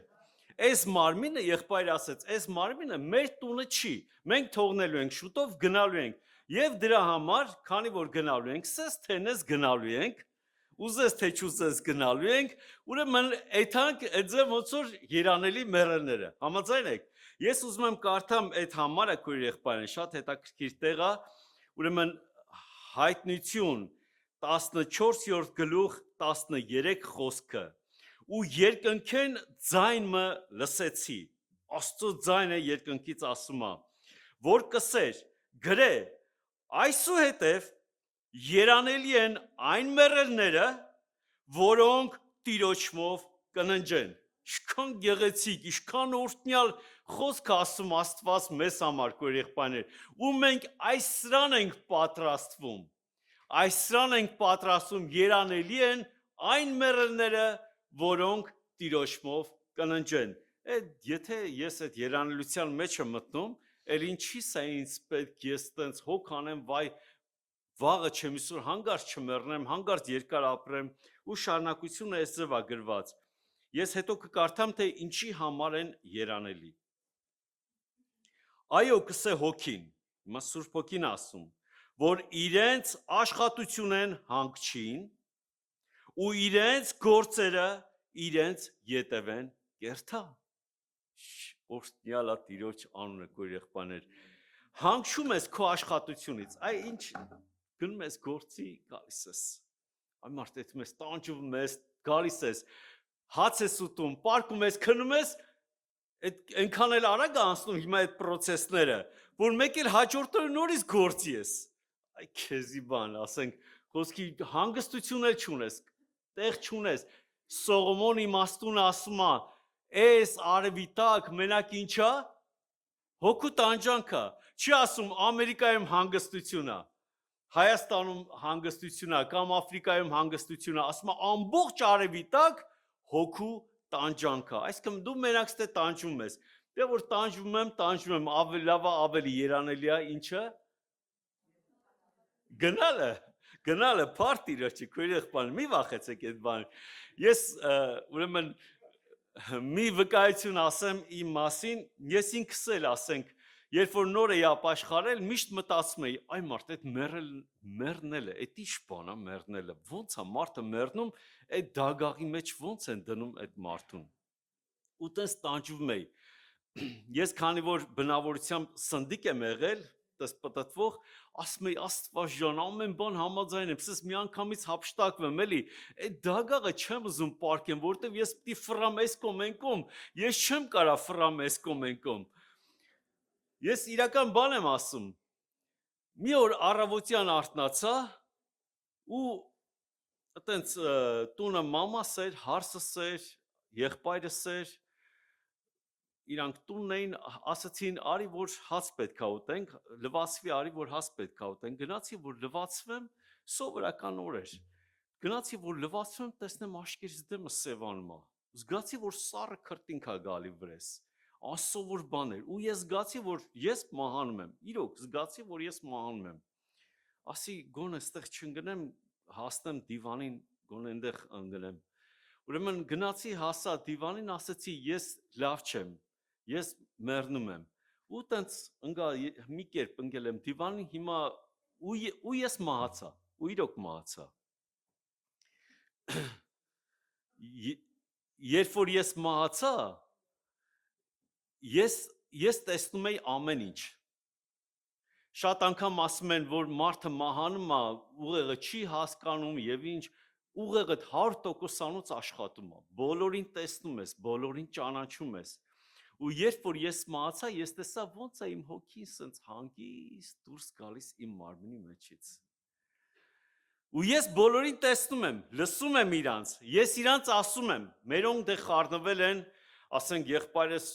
Այս մարմինը եղբայր ասեց, այս մարմինը մեր տունը չի։ Մենք թողնելու ենք շուտով գնալու ենք։ Եվ դրա համար, քանի որ գնալու ենք, սես թենես գնալու ենք, ուզես թե չուզես գնալու ենք, ուրեմն այդանք այդ ոնց որ երանելի մեռելները։ Համաձայն եք։ Ես ուզում եմ կարդամ այդ համարը քույր եղբայրն շատ հետաքրքիր տեղ է, ուրեմն հայտնություն 14-րդ գլուխ 13 խոսքը ու երկնքեն ձայնը լսեցի Աստծո ձայնը երկնքից ասում է որ կսեր գրե այսուհետև երանելի են այն մեռելները որոնք տիրոջմով կննջեն Իշքան գեղեցիկ, իշքան օրհնյալ խոսք ասում Աստված մեզ համար քույր եղբայրներ ու մենք այս սրան ենք պատրաստվում այս սրան ենք պատրաստվում երանելի են այն մեռելները որոնք տիրոջմով կննջեն եթե ես այդ երանելության մեջ եմ մտնում էլ ինչի՞ սա ինձ պետք ես տենց հոգ անեմ վայ վաղը չեմ իսուր հանգարց չմեռնեմ հանգարց երկար ապրեմ ու շարունակությունը այս ձև է գրված Ես հետո կկարդամ, թե ինչի համար են երանելի։ Այո, կսե հոգին, հիմա Սուրբ Հոգին ասում, որ իրենց աշխատությունեն հանգչին ու իրենց գործերը իրենց ետևեն կերթա։ Օրհնյալ է Տիրոջ անունը քույր եղբայրներ։ Հանգչում ես քո աշխատությունից, այ ինչ գնում ես գործի գալիս ես։ Այ մարդ այդ մեզ տանջում ես, գալիս ես Հաց ես ուտում, պարկում ես, քնում ես, այնքան էլ արագ անցնում հիմա այդ պրոցեսները, որ մեկ էլ հաջորդ օրը նորից գործի ես։ Այ քեզի բան, ասենք, խոսքի հանգստություն էլ չունես, տեղ չունես։ Սողոմոն իմաստուն ասում է, «Էս արևի տակ մենակ ինչա, հոգու տանջանք է»։ Չի ասում Ամերիկայում հանգստություն է, Հայաստանում հանգստություն է, կամ Աֆրիկայում հանգստություն է, ասում է ամբողջ արևի տակ հոգու տանջանքը, այսինքն դու մենակ ստե տանջում ես, դե որ տանջում եմ, ավելի լավ է, ավելի երանելի է, ինչը գնալը, պարտիրոջի, քույր եղբայր, մի վախեցեք այդ բանը, ես ուրեմն մի վկայություն ասեմ իմ մասին, ես ինքս էլ ասենք, երբ որ նոր էի ապաշխարել, միշտ մտածում էի, այ մարդ, այդ մեռնելը, այդ ինչ բան է մեռնելը, ոնց է մարդը մեռնում, այդ դագաղի մեջ ոնց են դնում այդ մարդուն։ Ու տես տանջում էի։ Ես քանի որ բնավորությամբ սնդիկ եմ եղել, տես պտտվող, ասում էի Աստված ջան, ամեն բան համաձայն եմ, սես մի անգամից հափշտակվեմ, էլի, այդ դագաղը չեմ ուզում պարկեմ, որտեվ ես պիտի ֆռամ այս կողմ այն կողմ, ես չեմ կարա ֆռամ այս կողմ այն կողմ։ Ես իրական բան եմ ասում, մի օր առավոտյան արթնացա ու այտենց տունը մամաս էր, հարսս էր, եղբայրս էր, իրանք տունն էին, ասացին արի որ հաց պետք է ուտենք, լվացվի արի որ հաց պետք է ուտենք, գնացի որ լվացվեմ, սովորական օր էր, գնացի որ լվացվեմ, տեսնեմ աշկերտից դեմը սևանում է, զգացի որ սառը քրտինք է գալի վրես Ասովոր բան էր, ու ես զգացի, որ ես մահանում եմ, իրոք զգացի, որ ես մահանում եմ, ասի գոնե ստեղ չընկնեմ, հասնեմ դիվանին, գոնե այնտեղ ընկնեմ, ուրեմն գնացի հասա դիվանին, ասացի ես լավ չեմ, ես մեռնում եմ, ու տենց ընկա մի կերպ ընկել եմ դիվանին, հիմա ու ես մահացա, ու իրոք մահացա, երբ որ ես մահացա, Ես տեսնում էի ամեն ինչ, շատ անգամ ասում են, որ մարդը մահանում է, ուղեղը չի հասկանում և ինչ, ուղեղը 100%-անոց աշխատում է, բոլորին տեսնում ես, բոլորին ճանաչում ես, ու երբ որ ես մահացա, ես տեսա ոնց է իմ հոգին սենց հանգիստ դուրս գալիս իմ մարմնի մեջից, ու ես բոլորին տեսնում եմ, լսում եմ իրանց, ես իրանց ասում եմ, մերոնք դե խառնվել են, ասենք եղբայրս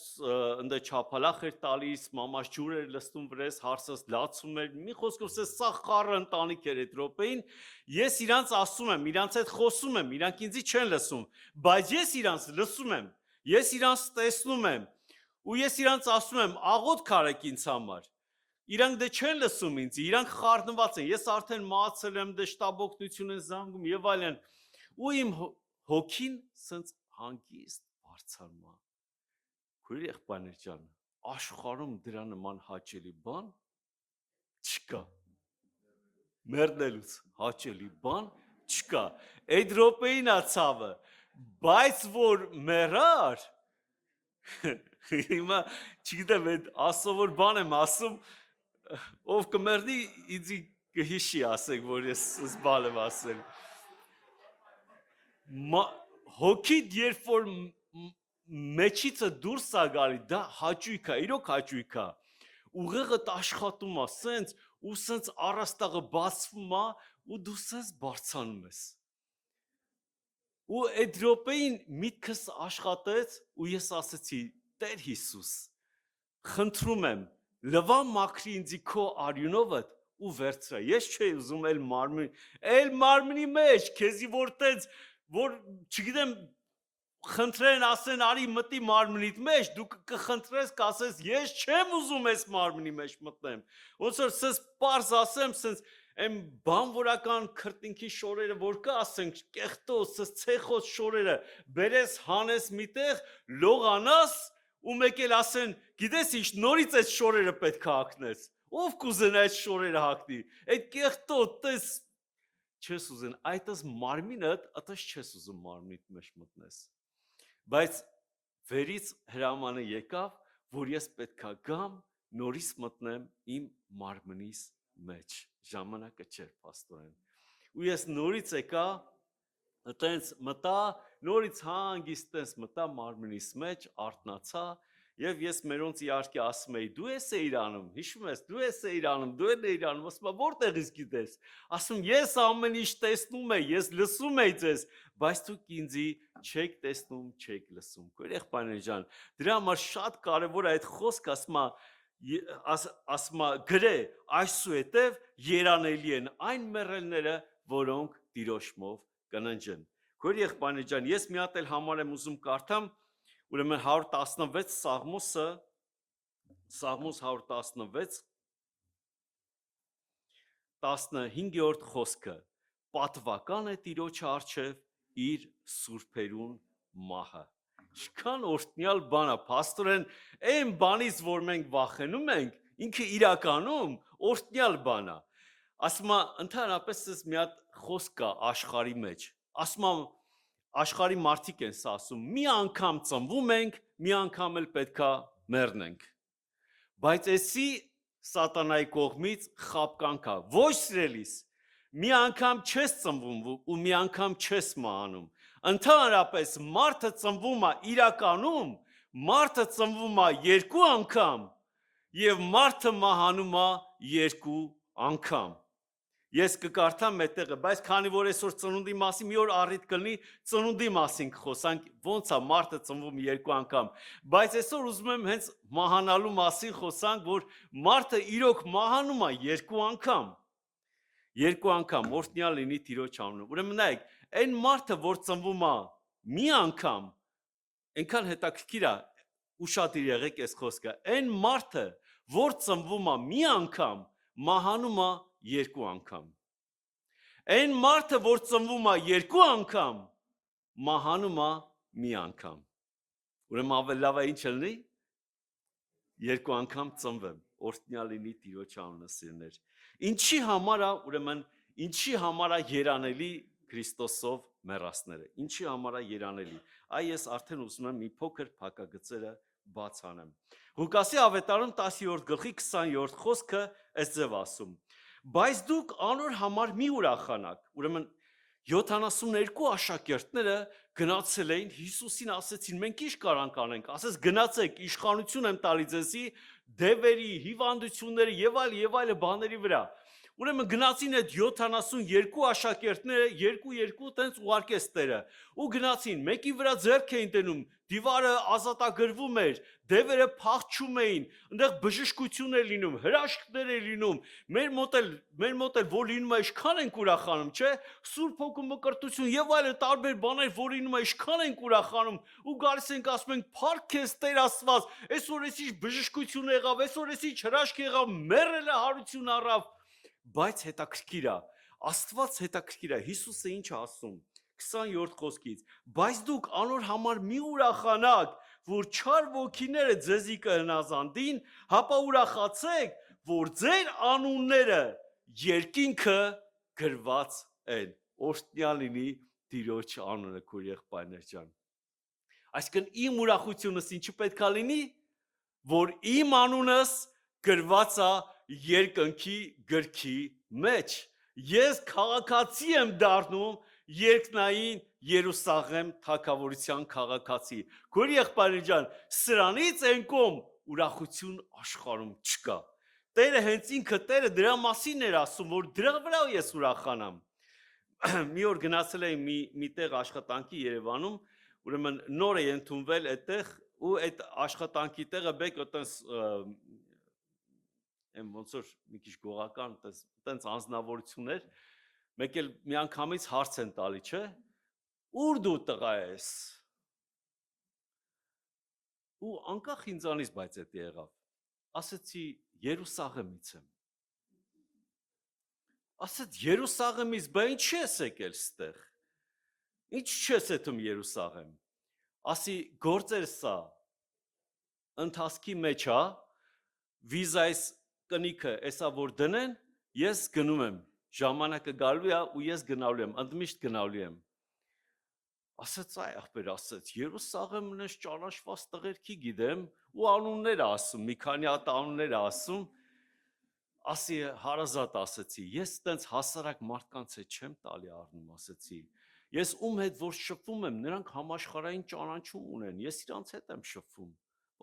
ընդ չափալախ էր տալիս, մամաս ջուր էր լստում վրես, հարսս լացում էր, մի խոսքով սա խառը ընտանիք էր այդ րոպեին, ես իրանց ասում եմ, իրանց հետ խոսում եմ, իրանք ինձի չեն լսում, բայց ես իրանց լսում եմ, ես իրանց տեսնում եմ, ու ես իրանց ասում եմ, աղոթք արեք ինձ համար, իրանք դե չեն լսում ինձ, իրանք խառնված են, ես արդեն մահացել եմ, դե շտաբօգնություն են զանգում եւ այլն, ու իմ հոգին սենց հանգիստ բարձրանում է Քույր եղբայրներ ջան, աշխարհում դրա նման հաճելի բան չկա։ Մեռնելուց հաճելի բան չկա։ Այդ րոպեին է ցավը, բայց որ մեռար, Հիմա չգիտեմ այդ ասովոր բան եմ ասում, ով կմեռնի ինձ կհիշի ասեք, որ ես բան եմ ասել։ Հոգիդ երբ որ մեջիցը դուրս է գալի, դա հաճույք է, իրոք հաճույք է։ Ուղեղդ աշխատում է, սենց ու սենց առաստաղը բացվում է ու դու սենց բարձանում ես։ Ու այդ րոպեին միտքս աշխատեց ու ես ասեցի. Տեր Հիսուս, խնդրում եմ, լվա մաքրի ինձի քո արյունովդ ու վերցրա։ Ես չէի ուզում էլ մարմնի մեջ, քեզի որ տենց, որ չգիտեմ, խնդրեն ասեն արի մտի մարմնիդ մեջ, դու կխնդրես կասես ես չեմ ուզում այս մարմնի մեջ մտնեմ։ Ոնց որ սենց պարզ ասեմ, սենց Եմ բանվորական քրտինքի շորերը որ կա ասենք կեղտոց, ցեխոց շորերը բերես հանես միտեղ լողանաս ու մեկ էլ ասեն գիտես ինչ նորից այդ շորերը պետք է հագնես ով կուզենա այդ շորերը հագնի այդ կեղտոց տես չես ուզեն այդպես մարմինդ այդպես չես ուզում մարմնիդ մեջ մտնես բայց վերից հրամանը եկավ որ ես պետքա գամ նորից մտնեմ իմ մարմնիս մեջ ժամանակը չէր պաստորեն ու ես նորից եկա այտենց մտա նորից հանգիստ տես մտա մարմնիս մեջ արթնացա եւ ես մերոնց իհարկե ասում էի դու ես Իրանում հիշում ես դու ես Իրանում դու ես Իրանում ասում որտեղից գիտես ասում ես ամեն ինչ տեսնում եմ ես լսում եմ ձեզ բայց դուք ինձի չեք տեսնում չեք լսում երեխաներ ջան դրա համար շատ կարեւոր է այդ խոսքը ասма գրե այսուհետև երանելի են այն մեռելները որոնք տիրոջմով կննջեն քույր եղբայրներ ջան ես մի հատ էլ համար եմ ուզում կարդամ ուրեմն 116 Սաղմոսը Սաղմոս 116 15-րդ խոսքը պատվական է տիրոջը առջև իր սուրբերուն մահը Ինչքան օրհնյալ բան է, փաստորեն, այն բանից, որ մենք վախենում ենք, ինքը իրականում օրհնյալ բան է։ Ասում եմ, ընդհանրապես ես մի հատ խոսք կա աշխարհի մեջ։ Ասում եմ, աշխարհի մարդիկ են սա ասում, մի անգամ ծնվում ենք, մի անգամ էլ պետքա մեռնենք։ Բայց էսի սատանայի կողմից խաբկանք է։ Ոչ սիրելիս, մի անգամ չես ծնվում ու մի անգամ չես մահանում։ Ընդհանրապես մարդը ծնվում է իրականում, մարդը ծնվում է 2 անգամ եւ մարդը մահանում է 2 անգամ։ Ես կկարդամ այդտեղը, բայց քանի որ այսօր ծնունդի մասին մի օր առիթ կլինի, ծնունդի մասին կխոսանք, ոնց է մարդը ծնվում 2 անգամ։ Բայց այսօր ուզում եմ հենց մահանալու մասին խոսանք, որ մարդը իրոք մահանում է 2 անգամ։ 2 անգամ, օրհնյալ լինի Տիրոջ անունով։ Ուրեմն նայեք, այն մարդը, որ ծնվում է մի անգամ, այնքան հետաքրքիր է, ուշադիր եղեք այս խոսքը, այն մարդը, որ ծնվում է մի անգամ, մահանում է 2 անգամ։ Այն մարդը, որ ծնվում է 2 անգամ, մահանում է մի անգամ։ Ուրեմն ավելի լավ է ինչ լինի 2 անգամ ծնվեմ, օրհնյալ լինի Տիրոջ անունը սիրներ։ Ինչի համար է, ուրեմն, ինչի համար է երանելի Քրիստոսով մեռածները։ Ինչի համար է երանելի։ Այ ես արդեն ուզում եմ մի փոքր փակագծերը բաց անեմ։ Ղուկասի ավետարան 10-րդ գլխի 20-րդ խոսքը այս ձև ասում. Բայց դուք անոր համար մի ուրախանաք։ Ուրեմն 72 աշակերտները գնացել էին Հիսուսին ասեցին մենք ինչ կարանք անենք ասես գնացեք իշխանություն եմ տալի ձեզի դևերի հիվանդությունների եւ այլ բաների վրա Ուրեմն գնացին այդ 72 աշակերտները 2 տենց ուղարկեց Տերը ու գնացին մեկի վրա ձեռք էին տենում դիվարը ազատագրվում էր դևերը փախչում էին այնտեղ բժշկություն էր լինում հրաշքներ էր լինում մեր մոտ էլ որ լինում է ինչքան ենք ուրախանում չէ Սուրբ Հոգու մկրտություն եւ այլ տարբեր բաներ որ լինում է ինչքան ենք ուրախանում ու գալիս ենք ասում ենք փառք քեզ Տեր Աստված այսօր էս ինչ բժշկություն եղավ այսօր էս ինչ հրաշք եղավ մեռելը հարություն առավ Բայց հետաքրքիր է, Աստված հետաքրքիր է, Հիսուսը ինչ ասում, 20-րդ խոսքից, բայց դուք անոր համար մի ուրախանաք, որ չար ոգիները ձեզի կհնազանդին, հապա ուրախացեք, որ ձեր անունները երկինքը գրված են, օրհնյալ լինի Տիրոջ անունը քույր եղբայրներ ջան։ Այսինքն իմ ուրախությունս ինչու պետք է լինի, որ իմ անունս գրված է երկնքի գրքի մեջ։ Ես քաղաքացի եմ դառնում երկնային Երուսաղեմ թագավորության քաղաքացի։ Քույր եղբայրներ ջան, սրանից են կողմ ուրախություն աշխարհում չկա։ Տերը հենց ինքը Տերը դրա մասին էր ասում, որ դրա վրա ես ուրախանամ։ Մի օր գնացել էի մի տեղ աշխատանքի Երևանում, ուրեմն նոր է ընդունվել այդտեղ ու այդ աշխատանքի տեղը բեք այտենց ոնց որ մի քիչ գողական այտենց անձնավորություններ, մեկ էլ միանգամից հարց են տալի, չէ՞։ Ուր դու տղա ես։ Ու անկախ ինձանից բայց այդ եղավ։ Ասացի Երուսաղեմից եմ։ Ասաց Երուսաղեմից, բա ինչ ես եկել ստեղ։ Ինչ չես ետում Երուսաղեմ։ Ասի գործեր սա ընթացքի մեջ է, վիզայս կնիքը էսա որ դնեն, ես գնում եմ, ժամանակը գալու է ու ես գնալու եմ, ընդմիշտ գնալու եմ։ Ասաց այ ախպեր, ասաց Երուսաղեմն ես ճանաչված տղերքի գիտեմ ու անուններ ասում, մի քանի հատ անուններ ասում։ Ասի հարազատ ասացի, ես տենց հասարակ մարդկանց հետ չեմ տալի առնում, ասացի։ Ես ում հետ որ շփվում եմ, նրանք համաշխարհային ճանաչում ունեն, ես իրանց հետ եմ շփվում։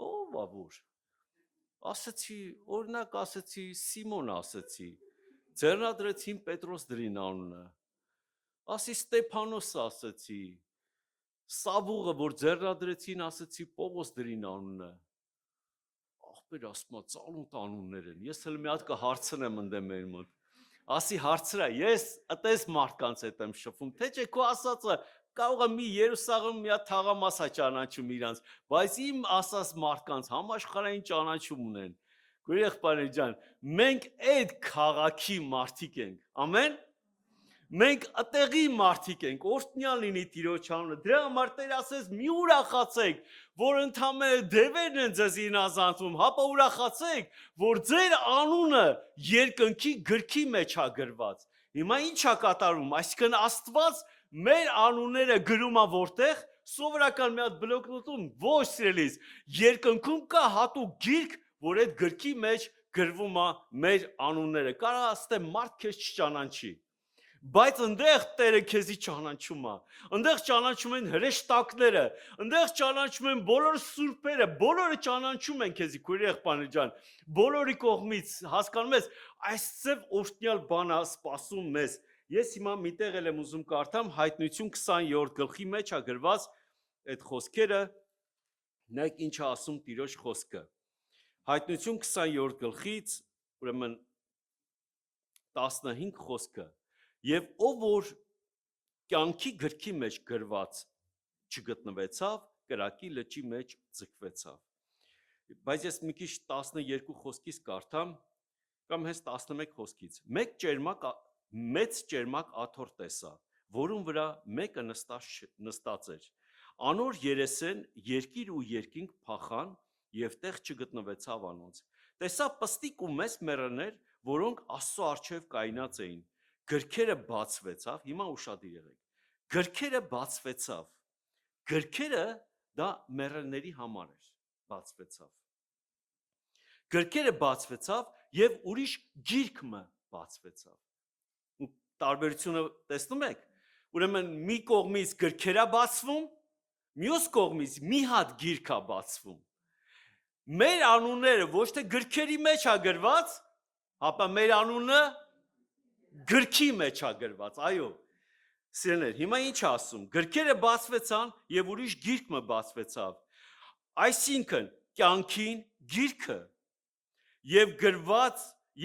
Ո՞վ է որ։ Ասացի, օրինակ ասացի, Սիմոն ասացի, ձեռնադրեցին Պետրոս դրին անունը։ Ասի Ստեփանոս ասացի, Սավուղը որ ձեռնադրեցին ասացի Պողոս դրին անունը։ Ախպեր ասма ծանոթ անուններ են։ Ես հələ մի հատ կհարցնեմ ընդեմ մեր մոտ։ Ասի հարցրա, ես այտես մարդկանց հետ եմ շփվում, թե չէ քո ասածը կարող է մի Երուսաղեմ մի հատ թաղամասա ճանաչում իրանց, բայց իմ ասած մարդկանց համաշխարհային ճանաչում ունեն։ Քույր եղբայրներ ջան, մենք այդ քաղաքի մարդիկ ենք։ Ամեն։ Մենք ատեղի մարդիկ ենք, օրհնյալ լինի Տիրոջ անունը։ Դրա համար Տեր ասես մի ուրախացեք, որ ընդամենը դևերն են ձեզ ինազանվում, հապա ուրախացեք, որ ձեր անունը երկնքի գրքի մեջ է գրված։ Հիմա ինչ է կատարում, այսինքն Աստված մեր անունները գրում է որտեղ, սովորական մի հատ բլոկնոտում, ոչ սիրելիս, երկնքում կա հատուկ գիրք, որ այդ գրքի մեջ գրվում է մեր անունները։ Կարող ասते մարդ քեզ չճանաչի։ Բայց ընդեղ Տերը քեզի ճանաչում է, ընդեղ ճանաչում են հրեշտակները, ընդեղ ճանաչում են բոլոր սուրբերը, բոլորը ճանաչում են քեզի, քույր եղբայրներ ջան, բոլորի կողմից, հասկանում ես, այսպես օրհնյալ բան է սպասում մեզ։ Ես հիմա միտեղ եմ ուզում կարդամ Հայտնություն 20-րդ գլխի մեջ է գրված այդ խոսքերը, նայեք ինչ է ասում Տիրոջ խոսքը։ Հայտնություն 20-րդ գլխից, ուրեմն 15 խոսքը։ Եվ ով որ կյանքի գրքի մեջ գրված չգտնվեցավ, կրակի լճի մեջ ձգվեցավ։ Բայց ես մի քիչ 12 խոսքից կարդամ, կամ հենց 11 խոսքից։ Մեծ ճերմակ աթոռ տեսա, որում վրա մեկը նստած էր։ Անոր երեսեն երկիր ու երկինք փախան եւ տեղ չգտնվեցավ անոնց։ Տեսա պստիկ ու մեծ մեռներ, որոնք Աստծո առջև կայնած էին։ Գրքերը բացվեցավ, հիմա ուշադիր եղեք։ Գրքերը բացվեցավ։ Գրքերը դա մեռելների համար էր, բացվեցավ։ Գրքերը բացվեցավ եւ ուրիշ գիրքը բացվեցավ։ Ու տարբերությունը տեսնում եք։ Ուրեմն մի կողմից գրքերը բացվում, մյուս կողմից մի հատ գիրք է բացվում։ Մեր անունները ոչ թե գրքերի մեջ է գրված, հապա մեր անունը գրքի մեջ է գրված, այո։ Սիրելիներ, հիմա ինչ ասում։ Գրքերը բացվեցան եւ ուրիշ գիրքը բացվեցավ։ Այսինքն կյանքին գիրքը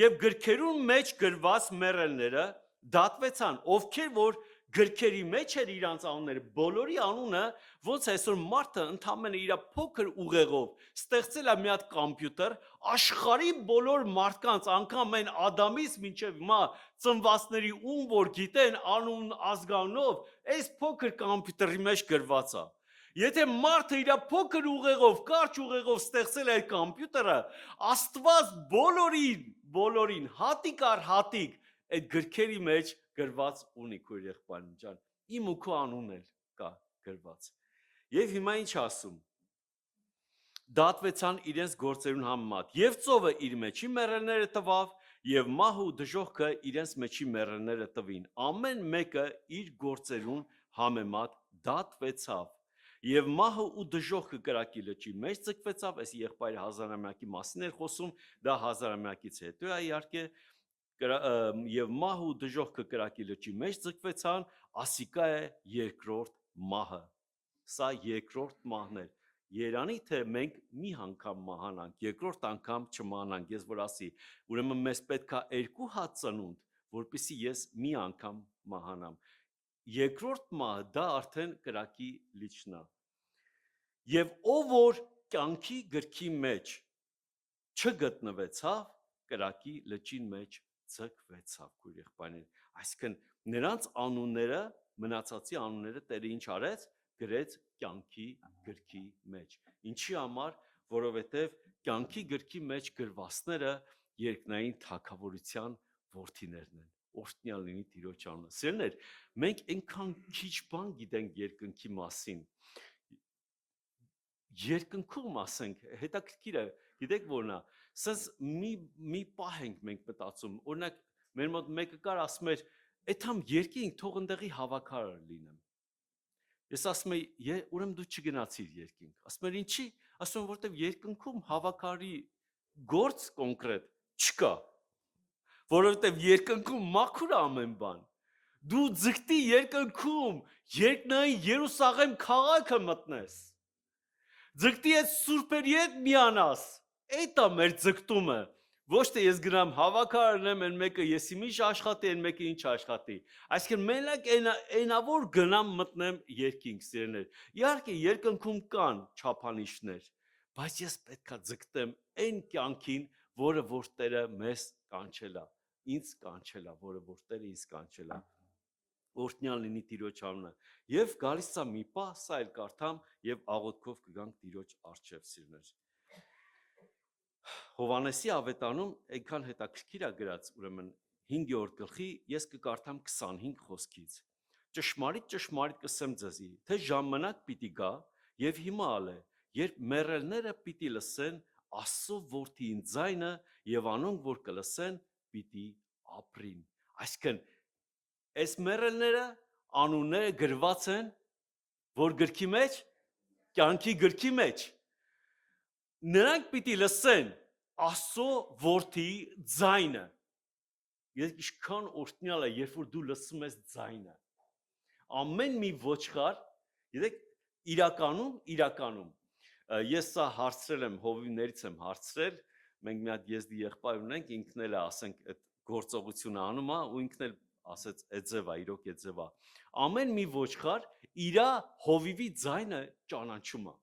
եւ գրքերուն մեջ գրված մեռելները դատվեցան, ովքեր որ գրքերի մեջ էր իրանց անունները, բոլորի անունը ոնց այսօր մարդը ընդամենը իր փոքր ուղեղով ստեղծել է մի հատ կոմպյուտեր, աշխարհի բոլոր մարդկանց, անգամ այն Ադամից մինչև հիմա ծնվածների ում որ գիտեն անուն ազգանով, այս փոքր կոմպյուտերի մեջ գրված է։ Եթե մարդը իր փոքր ուղեղով, կարճ ուղեղով ստեղծել է այդ կոմպյուտերը, Աստված բոլորին հատիկ առ հատիկ այդ գրքերի մեջ գրված ունի քույր եղբայրն ջան։ Իմ ու քո անունն էլ կա գրված։ Եվ հիմա ինչ ասում։ Դատվեցան իրենց գործերուն համեմատ։ Եվ ծովը իր մեջի մեռելները տվավ, եւ մահը ու դժոխքը իրենց մեջի մեռելները տվին։ Ամեն մեկը իր գործերուն համեմատ դատվեցավ։ Եվ մահը ու դժոխքը կրակի լճի մեջ ձգվեցավ, այս եղբայրը հազարամյակի մասին էր խոսում, դա հազարամյակից հետո է իհարկե, եւ մահը ու դժոխքը կրակի լճի մեջ ձգվեցան, ասիկա է երկրորդ մահը։ Սա երկրորդ մահն էր։ Երանի թե մենք մի անգամ մահանանք, երկրորդ անգամ չմահանանք, ես որ ասի, ուրեմն մեզ պետք է 2 հատ ծնունդ, որպեսզի ես մի անգամ մահանամ։ Երկրորդ մահը դա արդեն կրակի լիճն է։ Եվ ով որ կյանքի գրքի մեջ չգտնվեցավ, կրակի լճին մեջ ձգվեցավ, քույր եղբայրներ։ Այսինքն նրանց անունները, մնացածի անունները Տերը ինչ արեց, գրեց կյանքի գրքի մեջ։ Ինչի համար, որովհետև կյանքի գրքի մեջ գրվածները երկնային թագավորության որդիներն են։ Օրհնյալ լինի Տիրոջ անունը։ Սիրելիներ, մենք այնքան քիչ բան գիտենք երկնքի մասին։ Երկնքում ասենք, հետաքրքիր է, գիտեք որն է, սենց մի պահ ենք մենք մտածում, օրինակ մեր մոտ մեկը կար ասում էր, «Էթամ երկինք թող ընդեղի հավաքարար լինեմ»։ Ես ասում եի, ուրեմն դու չգնացիր երկինք։ Ասում էր, ինչի՞։ Ասում եմ, որտեվ երկնքում հավաքարի գործ կոնկրետ չկա, որովհետև երկնքում մաքուր ամեն բան։ Դու ձգտի երկնքում երկնային Երուսաղեմ քաղաքը մտնես։ Ձգտի այդ սուրբերի հետ միանաս։ Այդ է մեր ձգտումը։ Ոչ թե ես գնամ հավաքարարնեմ, այն մեկը եսի ինչ աշխատի, այն մեկը ինչ աշխատի։ Այսինքն մենակ այնավոր գնամ մտնեմ երկինք, սիրելիներ։ Իհարկե երկնքում կան չափանիշներ, բայց ես պետքա ձգտեմ այն կյանքին, որը որ Տերը մեզ կանչել է, ինձ կանչել է, որը որ Տերը ինձ կանչել է։ Օրհնյալ լինի Տիրոջ անունը։ Եվ գալիս է մի պահ, սա էլ կարդամ եւ աղոթքով կգանք Տիրոջ առջև, սիրներ։ Հովանեսի ավետանում այնքան հետաքրքիր է գրած, ուրեմն 5-րդ գլխի ես կկարդամ 25 խոսքից։ Ճշմարիտ կսեմ ձեզի, թե ժամանակ պիտի գա եւ հիմա ալ է, երբ մեռելները պիտի լսեն Աստծո որդիին ձայնը եւ անոնք որ կլսեն պիտի ապրին։ Այսինքն այս մեռելները անունները գրված են որ գրքի մեջ, կյանքի գրքի մեջ։ Նրանք պիտի լսեն Աստծո որդիի ձայնը։ Ես ինչքան օրհնյալ է, երբ որ դու լսում ես ձայնը։ Ամեն մի ոչխար, գիտեք, իրականում ես սա հարցրել եմ, հովիվներից եմ հարցրել, մենք մի հատ եզդի եղբայր ունենք, ինքն էլ է, ասենք, այդ գործողությունը անում է, ու ինքն էլ ասեց, «Էձև է, իրոք էձև է»։ Ամեն մի ոչխար իր հովիվի ձայնը ճանաչում է։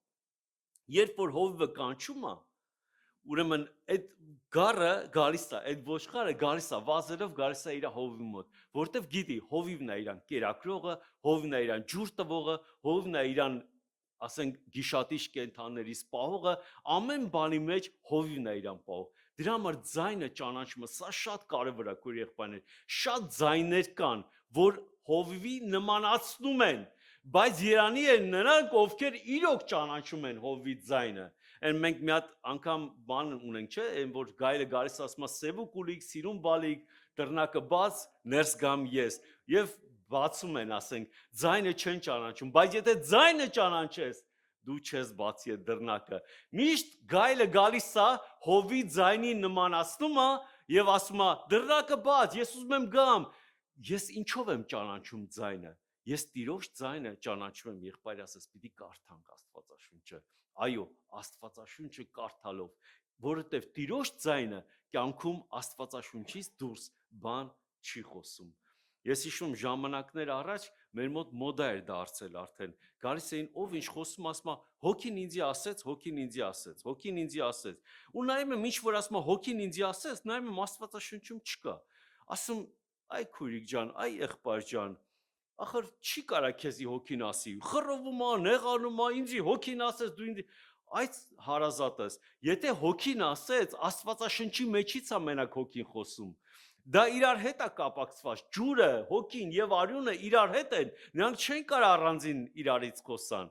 Երբ որ հովիվը կանչում է, ուրեմն այդ գառը գալիս է, այդ ոչխարը գալիս է, վազելով գալիս է իր հովիվի մոտ, որտեվ գիտի, հովիվն է իրան կերակրողը, հովիվն է իրան ջուր տվողը, հովիվն է իրան, ասենք, գիշատիչ կենդանների սպահողը, ամեն բանի մեջ հովիվն է իրան պահող։ Դրա համար ձայնը ճանաչումը, սա շատ կարևոր է, քույր եղբայրներ, շատ ձայներ կան, որ հովիվի նմանացնում են, բայց երանի են նրանք, ովքեր իրոք ճանաչում են հովիվի ձայնը։ Են մենք մի հատ անգամ բան ունենք, չէ, այն որ գայլը գալիս ասում է սևու կուլիկ, սիրուն բալիկ, դռնակը բաց, ներս գամ ես, եւ բացում են, ասենք, ձայնը չեն ճանաչում, բայց եթե ձայնը ճանաչես, դու չես բացի այդ դռնակը։ Միշտ գայլը գալիս է, հովի ձայնի նմանացնում է եւ ասում է, դռնակը բաց, ես ուզում եմ գամ։ Ես ինչով եմ ճանաչում ձայնը։ Ես Տիրոջ ձայնը ճանաչում եմ, եղբայր ասես, պիտի կարդանք Աստվածաշունչը։ Այո, Աստվածաշունչը կարդալով, որովհետև Տիրոջ ձայնը կյանքում Աստվածաշունչից դուրս բան չի խոսում։ Ես հիշում ժամանակներ առաջ մեր մոտ մոդա էր դարձել արդեն։ Գալիս էին ով ինչ խոսում, ասում է հոգին ինձի ասեց, հոգին ինձի ասեց, հոգին ինձի ասեց։ Ու նայում եմ ինչ որ ասում է հոգին ինձի ասեց, նայում եմ Աստվածաշունչում չկա։ Ասում այ քույրիկ ջան, այ եղբայր ջան, ախր չի կարա քեզի հոգին ասի, խռովում է, նեղանում է, ինձի հոգին ասեց, դու ինձ այդ հարազատս, եթե հոգին ասեց, Աստվածաշնչի մեջից է մենակ հոգին խոսում։ Դա իրար հետ է կապակցված, ջուրը, հոգին եւ արյունը իրար հետ են, նրանք չեն կարող առանձին իրարից խոսան։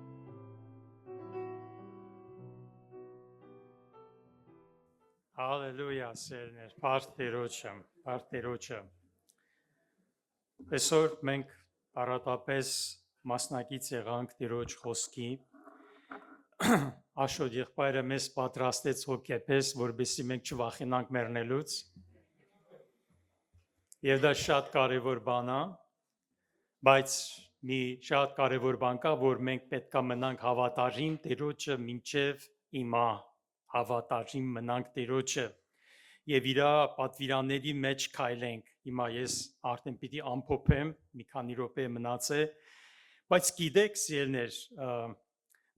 Ամեն։ Հալելույա, սերներ, բարդերոջը։ Այսօր մենք առատապես մասնակից եղանք Տիրոջ խոսքի, Աշոտ եղբայրը մեզ պատրաստեց հոգեպես, որպեսզի մենք չվախենանք մեռնելուց, եւ դա շատ կարևոր բան է, բայց մի շատ կարևոր բան կա, որ մենք պետք է մնանք հավատարիմ Տիրոջը մինչև հիմա, հավատարիմ մնանք Տիրոջը եւ իր պատվիրանների մեջ քայլենք։ Հիմա ես արդեն պիտի ամփոփեմ, մի քանի րոպե մնաց է, բայց գիտեք, սիրելներ,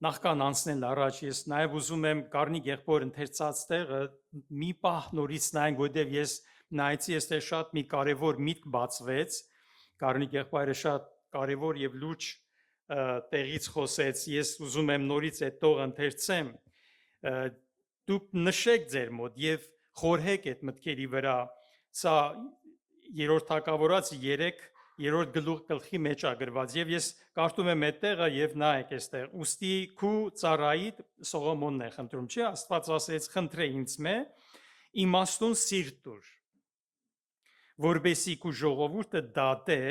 նախքան անցնել առաջ ես նաեւ ուզում եմ Գառնիկ եղբոր ընթերցած տեղը մի պահ նորից նայենք, որտեղ ես նայեցի, այստեղ շատ մի կարևոր միտք բացվեց, Գառնիկ եղբայրը շատ կարևոր եւ լուրջ տեղից խոսեց, ես ուզում եմ նորից այդ տող ընթերցեմ, դուք նշեք ձեր մոտ եւ խորհեք այդ մտքերի վրա, սա երրորդ թագավորաց 3-րդ գլխի մեջ ագրված եւ ես կարդում եմ այդ տեղը եւ նայեք այստեղ, ուստի քու ծառայիդ Սողոմոնն է խնդրում, չէ, Աստված ասեց, խնդրե ինձ մե իմաստուն սիրտ տուր, որբեսի քու ժողովուրդը դատե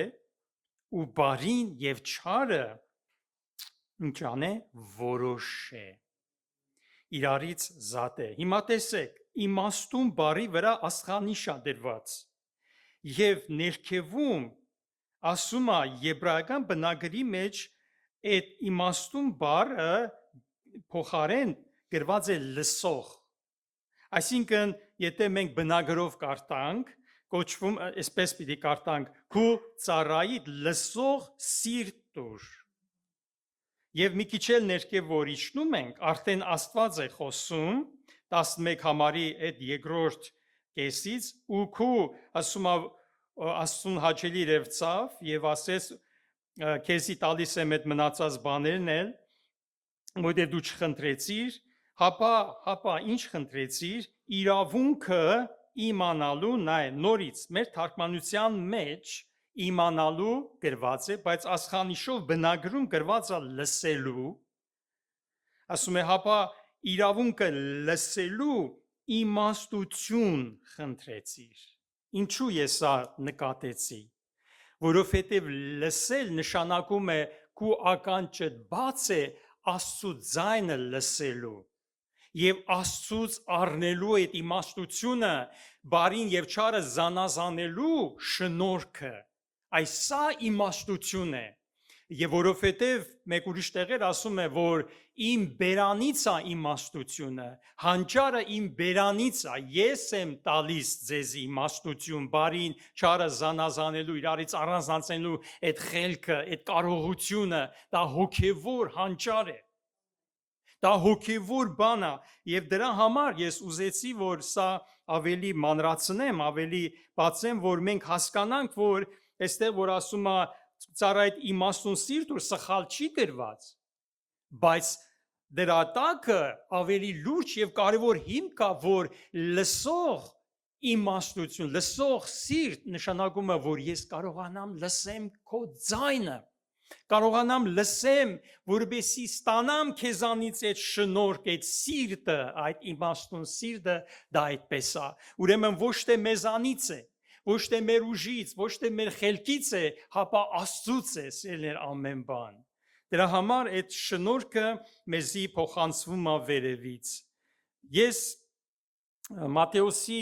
ու բարին եւ չարը ինչ անե որոշե իրարից զատե։ Հիմա տեսեք, իմաստուն բարի վրա աստղանիշ է դրված եւ ներքևում ասում է եբրայական բնագրի մեջ այդ իմաստուն բառը փոխարեն գրված է լսող։ Այսինքն, եթե մենք բնագրով կարդանք, կոչվում այսպես պիտի կարդանք քու ծառայիդ լսող սիրտ տուր։ Եվ մի քիչ էլ ներքև որ իջնում ենք, արդեն Աստված է խոսում 11 համարի այդ երկրորդ կեսից ու քու ասում է Աստծուն հաճելի ρևցավ եւ ասես քեզի տալիս եմ այդ մնացած բաներն էլ, որտեղ դու չխնդրեցիր, հապա ինչ խնդրեցիր, իրավունքը իմանալու նայ նորից մեր թարգմանության մեջ իմանալու գրված է, բայց աստղանիշով բնագրում գրված է լսելու, ասում է հապա իրավունքը լսելու իմաստություն խնդրեցիր։ Ինչու ես սա նկատեցի, որովհետև լսել նշանակում է քու ականջը բաց է Աստծո ձայնը լսելու եւ Աստծուց առնելու այդ իմաստությունը, բարին եւ չարը զանազանելու շնորհքը, այս սա իմաստություն է, եւ որովհետեւ մեկ ուրիշ տեղեր ասում է, որ իմ բերանից է իմաստությունը, հանճարը իմ բերանից է, ես եմ տալիս ձեզ իմաստություն, բարին չարը զանազանելու, իրարից առանձնացնելու այդ խելքը, այդ կարողությունը, դա հոգևոր հանճար է։ Դա հոգևոր բան է, եւ դրա համար ես ուզեցի, որ սա ավելի մանրացնեմ, ավելի բացեմ, որ մենք հասկանանք, որ այստեղ որ ասում է ծառայիդ իմաստուն սիրտ ու սխալ չի գրված, բայց դրա տակը ավելի լուրջ եւ կարեւոր հիմք կա, որ լսող իմաստություն, լսող սիրտ նշանակում է, որ ես կարողանամ լսեմ քո ձայնը, կարողանամ լսեմ, որովհետեւ ստանամ քեզանից այդ շնորհք, այդ սիրտը, այդ իմաստուն սիրտը, դա այդպես է։ Ուրեմն ոչ թե մեզանից է, ոչ թե մեր ուժից, ոչ թե մեր խելքից է, հապա Աստծուց է, սիրելիներ, ամեն բան։ Դրա համար այդ շնորհքը մեզի փոխանցվում է վերևից։ Ես Մատթեոսի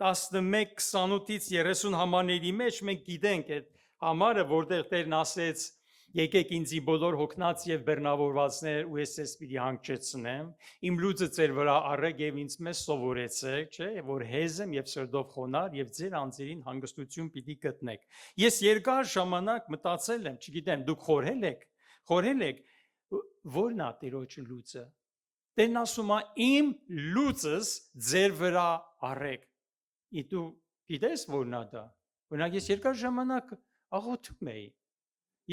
11:28-ից 30 համարների մեջ մենք գիտենք այդ համարը, որտեղ Տերն ասեց. Եկեք ինձի բոլոր հոգնած եւ բեռնավորվածներ ու ես պիտի հանգչեցնեմ, իմ լուծը ձեր վրա առեք եւ ինձ մեզ սովորեցեք, չէ, որ հեզ եմ եւ սրտով խոնար եւ ձեր անձերին հանգստություն պիտի գտնեք։ Ես երկար ժամանակ մտածել եմ, չգիտեմ, դուք խորհել եք, ո՞րն է Տիրոջ լուծը։ Տերն ասում է իմ լուծս ձեր վրա առեք։ Իսկ դու գիտես ո՞րն է դա։ Օրինակ ես երկար ժամանակ աղոթում էի։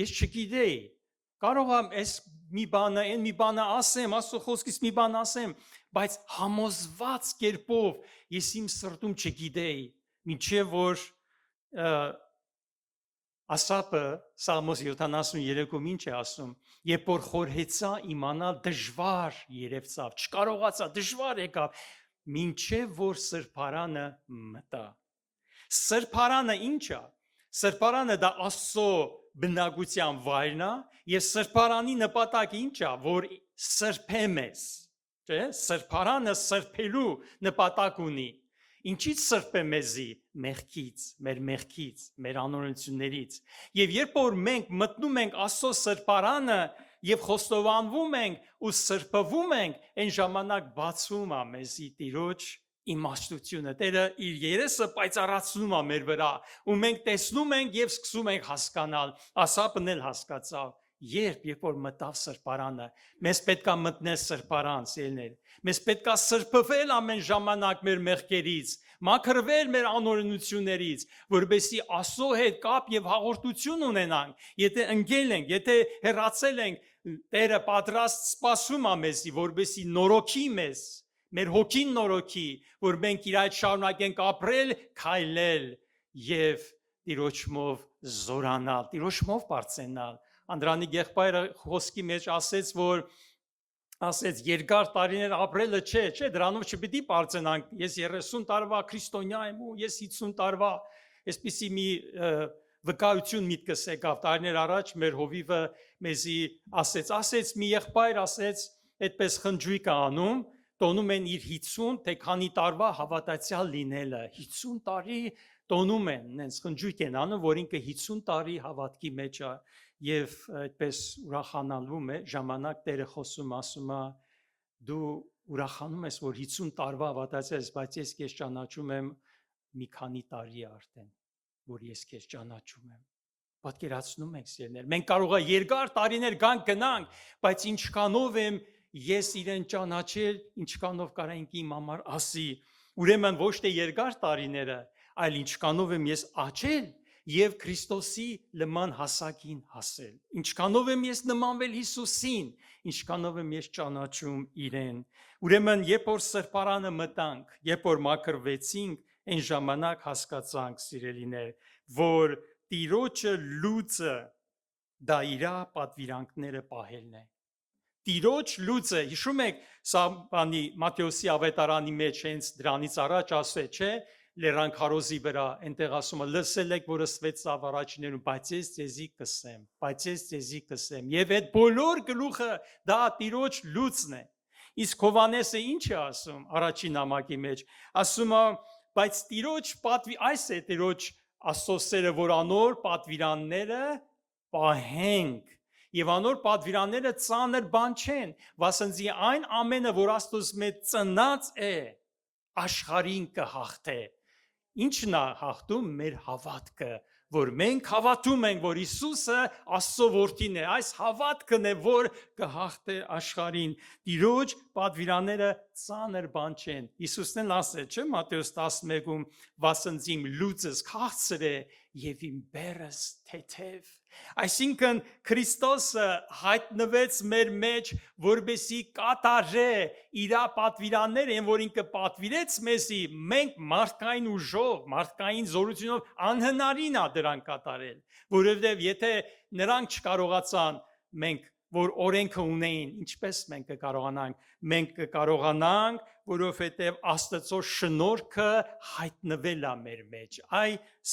Ես չգիտեի, կարող եմ այս մի բանը, այն մի բանը ասեմ, Աստծո խոսքից մի բան ասեմ, բայց համոզված կերպով ես իմ սրտում չգիտեի, մինչև որ Ասապը Սաղմոս 73-ում ինչ է ասում, երբ որ խորհեցա իմանալ դժվար երևցավ, չկարողացա, դժվար եկավ, մինչև որ սրբարանը մտա։ Սրբարանը ինչ է։ Սրբարանը դա Աստծո բնակության վայրն է, եւ սրբարանի նպատակը ինչ է, որ սրբե մեզ, չէ՞։ Սրբարանը սրբելու նպատակ ունի։ Ինչից սրբե մեզի մեղքից, մեր անօրենություններից։ Եվ երբ որ մենք մտնում ենք Աստծո սրբարանը եւ խոստովանվում ենք ու սրբվում ենք, այն ժամանակ բացվում է մեզի Տիրոջ իմաստությունը։ Տերը իր երեսը պայծառացնում է մեր վրա, ու մենք տեսնում ենք եւ սկսում ենք հասկանալ։ Ասապն էլ հասկացավ, երբ որ մտավ սրբարանը, մեզ պետքա մտնել սրբարան, սիրելիներ։ Մեզ պետքա սրբվել ամեն ժամանակ մեր մեղքերից, մաքրվել մեր անօրենություններից, որովհետեւ Աստծո հետ կապ եւ հաղորդություն ունենանք։ Եթե ընկել ենք, եթե հեռացել ենք, Տերը պատրաստ սպասում է մեզի, որովհետեւ նորոգի մեզ, մեր հոգին նորոգի, որ մենք իր այդ շարունակենք ապրել, քայլել եւ Տիրոջմով զորանալ, Տիրոջմով բարձենալ։ Անդրանիկ եղբայրը խոսքի մեջ ասեց երկար տարիներ ապրելը չէ, դրանով չպիտի բարձենանք։ Ես 30 տարվա քրիստոնյա եմ ու ես 50 տարվա, այսպիսի մի վկայություն միտքս եկավ տարիներ առաջ մեր հովիվը մեզի ասեց մի եղբայր ասեց, այդպես խնջույք է անում, տոնում են իր 50 թե քանի տարվա հավատացյալ լինելը, 50 տարի տոնում են, նենց խնջույք են անում, որ ինքը 50 տարի հավատքի մեջ է եւ այդպես ուրախանալու է ժամանակ Տերը խոսում ասում է դու ուրախանում ես որ 50 տարվա հավատացել ես, բայց ես քեզ ճանաչում եմ մի քանի տարի արդեն, որ ես քեզ ճանաչում եմ։ Պատկերացնում եք սիրելիներ, մենք կարող է երկար տարիներ գնանք, բայց ինչքանով եմ ես իրեն ճանաչել, ինչքանով կարող ենք իմ համար ասի։ Ուրեմն ոչ թե երկար տարիները, այլ ինչքանով եմ ես աճել եւ Քրիստոսի նման հասակին հասել։ Ինչքանով եմ ես նմանվել Հիսուսին, ինչքանով եմ ես ճանաչում իրեն։ Ուրեմն երբ որ սրբարանը մտանք, երբ որ մաքրվեցինք, այն ժամանակ հասկացանք, սիրելիներ, որ Տիրոջը լույսը դա իր պատվիրանքները պահելն է։ Տիրոջ լույսը, հիշում եք, սա բանի Մատթեոսի ավետարանի մեջ հենց դրանից առաջ ասել, չէ՞, Լերան քարոզի վրա այնտեղ ասում է լսել եք որ ըսվեցավ առաջիներում, բայց ես ձեզի կսեմ, եւ այդ բոլոր գլուխը դա Տիրոջ լույսն է։ Իսկ Հովհաննեսը ինչ է ասում առաջին նամակի մեջ, ասում է բայց Տիրոջ այս է Տիրոջ Աստծո սերը, որ անոր պատվիրանները պահենք, եւ անոր պատվիրանները ծանր բան չեն, վասնզի այն ամենը, որ Աստծոս մեծ ծնած է, աշխարհին կհաղթե։ Ինչն է հաղթում մեր հավատքը, որ մենք հավատում ենք, որ Հիսուսը Աստծո որդին է, այս հավատքն է, որ կհաղթե աշխարհին։ Տիրոջ պատվիրանները ծանր բան չեն։ Հիսուսն էլ ասել, չէ՞ Մատթեոս 11-ում, վասնձիմ լույսս քաղցր է եւ իմ բերս թեթև։ Այսինքն Քրիստոսը հայտնվեց մեր մեջ, որբեսի կատարե իր պատվիրանները, որ ինքը պատվիրեց մեզի, մենք մարդկային ուժով, մարդկային զորությունով անհնարին է դրան կատարել, որովհետև եթե նրանք չկարողացան, մենք որ օրենքը ունեին, ինչպես մենք կկարողանանք, մենք կկարողանանք, որովհետև Աստծո շնորհքը հայտնվել է մեր մեջ։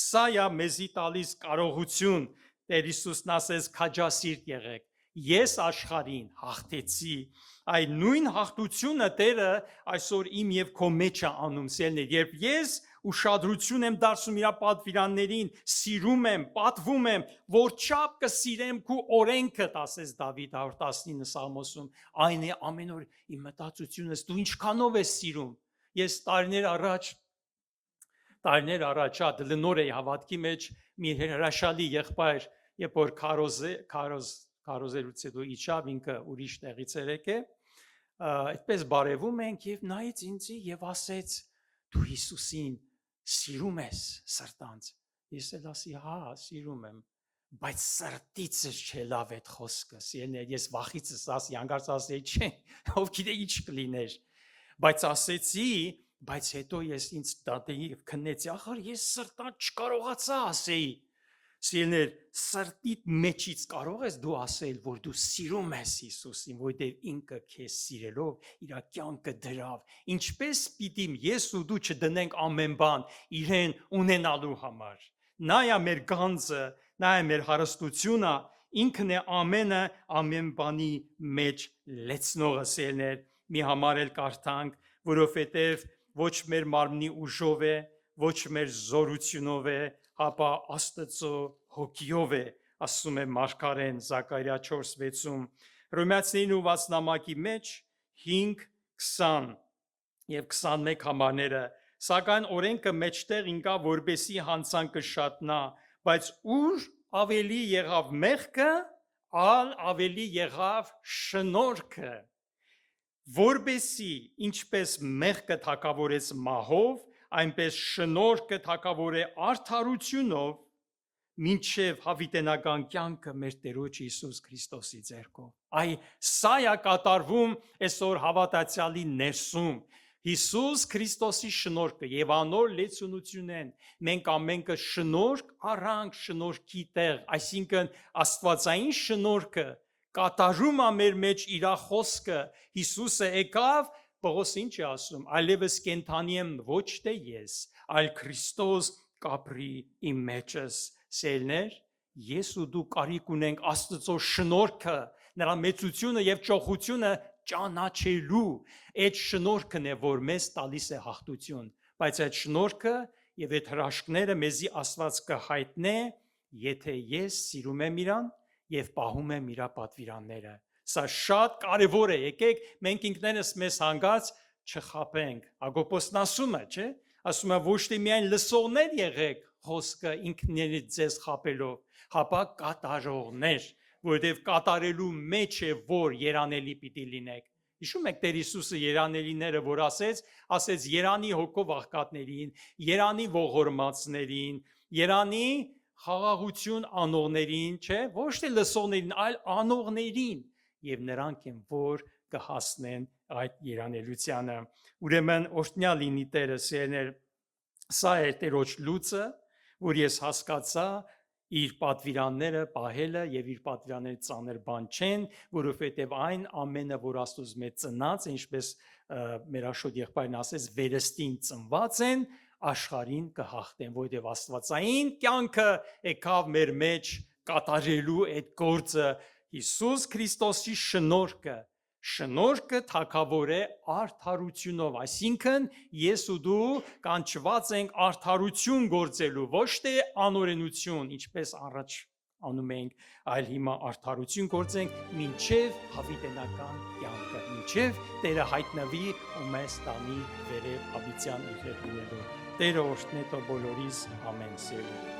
Սա է մեզի տալիս կարողություն։ Տեր Հիսուսն ասեց քաջասիրտ եղեք, ես աշխարհին հաղթեցի։ Այդ նույն հաղթությունը Տերը այսօր իմ եւ քո մեջ է անում, սիրելիներ, երբ ես ուշադրություն եմ դարձնում իր պատվիրաններին, սիրում եմ, պատվում եմ, որչափ կսիրեմ քո օրենքը, ասես Դավիթ 119 Սաղմոսում, այն է ամեն օր իմ մտածությունս, դու ինչքանով ես սիրում։ Ես տարիներ առաջ դլնոր էի հավատքի մեջ մի հրաշալի եղբայր, երբ որ քարոզելուց հետո իջավ ինքը ուրիշ տեղից էր եկել, այդպես բարևում ենք եւ նայեց ինձի եւ ասեց դու Հիսուսին սիրում ես սրտանց։ Ես էլ ասի հա սիրում եմ, բայց սրտիցս չէ լավ այդ խոսքը, սիրելիներ, ես վախիցս ասի հանկարծ ասեի չէ, ով գիտե ինչ կլիներ, բայց ասեցի, բայց հետո ես ինձ դատեի եւ քննեցի, ախր ես սրտան չկարողացա ասեի, Սիրներ, սրտիդ մեջից կարող ես դու ասել, որ դու սիրում ես Հիսուսին, որտեղ ինքը քեզ սիրելով իր կյանքը դրավ։ Ինչպես պիտի ես ու դու չդնենք ամեն բան իրեն ունենալու համար։ Նա է մեր գանձը, նա է մեր հարստությունը, ինքն է ամեն բանի մեջ լեցնողը սիրներ։ Մի համար էլ կարդանք, որովհետև ոչ մեր մարմնի ուժով է, ոչ մեր զորությունով է, հապա Աստծո հոգիով է, ասում է Մարգարեն Զաքարիա 4:6-ում, Հռոմեացիներին ուված նամակի մեջ 5, 20 եւ 21 համարները, սակայն օրենքը մեջտեղ ինկա, որբեսի հանցանքը շատնա, բայց ուր ավելի եղավ մեղքը, ավելի եղավ շնորհքը, որբեսի ինչպես մեղքը թակավորեց մահով, այնպես շնորհքը թակավոր է արդարությունով, մինչև հավիտենական կյանքը մեր Տերոջ Հիսուս Քրիստոսի ձեռքով։ Սա է կատարվում այսօր հավատացյալի ներսում։ Հիսուս Քրիստոսի շնորհքը եւ անոր լեցունությունն մենք ամենքը շնորհք առանք շնորհքի տեղ, այսինքն Աստվածային շնորհքը կատարում է մեր մեջ իր խոսքը։ Հիսուսը եկավ, Պողոս ինչ է ասում, այլևս կենթանի եմ ոչ թե ես, այլ Քրիստոս կապրի իմ մեջս։ Սերներ, ես ու դու կարիք ունենք Աստծո շնորհքը, նրա մեծությունը եւ ճոխությունը ճանաչելու։ Այդ շնորհքն է, որ մեզ տալիս է հաղթություն, բայց այդ շնորհքը եւ այդ հրաշքները մեզի Աստված կհայտնե, եթե ես սիրում եմ իրան եւ պահում եմ իր պատվիրանները։ Սա շատ կարևոր է, եկեք մենք ինքներս մեզ հանգած չխաբենք։ Հակոբոսն ասում է, չէ՞, ասում է ոչ թե միայն լսողներ եղեք խոսքը ինքներիդ ձեզ խաբելով, հապա կատարողներ, որովհետև կատարելու մեջ է, որ երանելի պիտի լինեք։ Հիշում եք Տեր Հիսուսը երանելիները, որ ասեց երանի հոգով աղքատներին, երանի ողորմածներին, երանի խաղաղություն անողներին, չէ, ոչ թե լսողներին, այլ անողներին, եւ նրանք են, որ կհասնեն այդ երանելությանը։ Ուրեմն օրհնյալ լինի Տերը, սիրելիներ, սա է Տերոջ լուծը, որ ես հասկացա իր պատվիրանները պահելը եւ իր պատվիրանները ծանր բան չեն, որովհետեւ այն ամենը, որ Աստծոց մեծ ծնած, ինչպես մեր Աշոտ եղբայրն ասեց, վերստին ծնված են, աշխարհին կհաղթեն, որովհետեւ Աստվածային կյանքը եկավ մեր մեջ կատարելու այդ գործը Հիսուս Քրիստոսի շնորհքը թակավոր է արդարությունով, այսինքն ես ու դու կանչված ենք արդարություն գործելու, ոչ թե անօրենություն, ինչպես առաջ անում ենք, այլ հիմա արդարություն գործենք մինչև հավիտենական կյանքը, մինչև Տերը հայտնվի ու մեզ տանի վերև հավիտյան իր հետ լինելու։ Տերը օրհնի բոլորիս, ամեն սիրելի։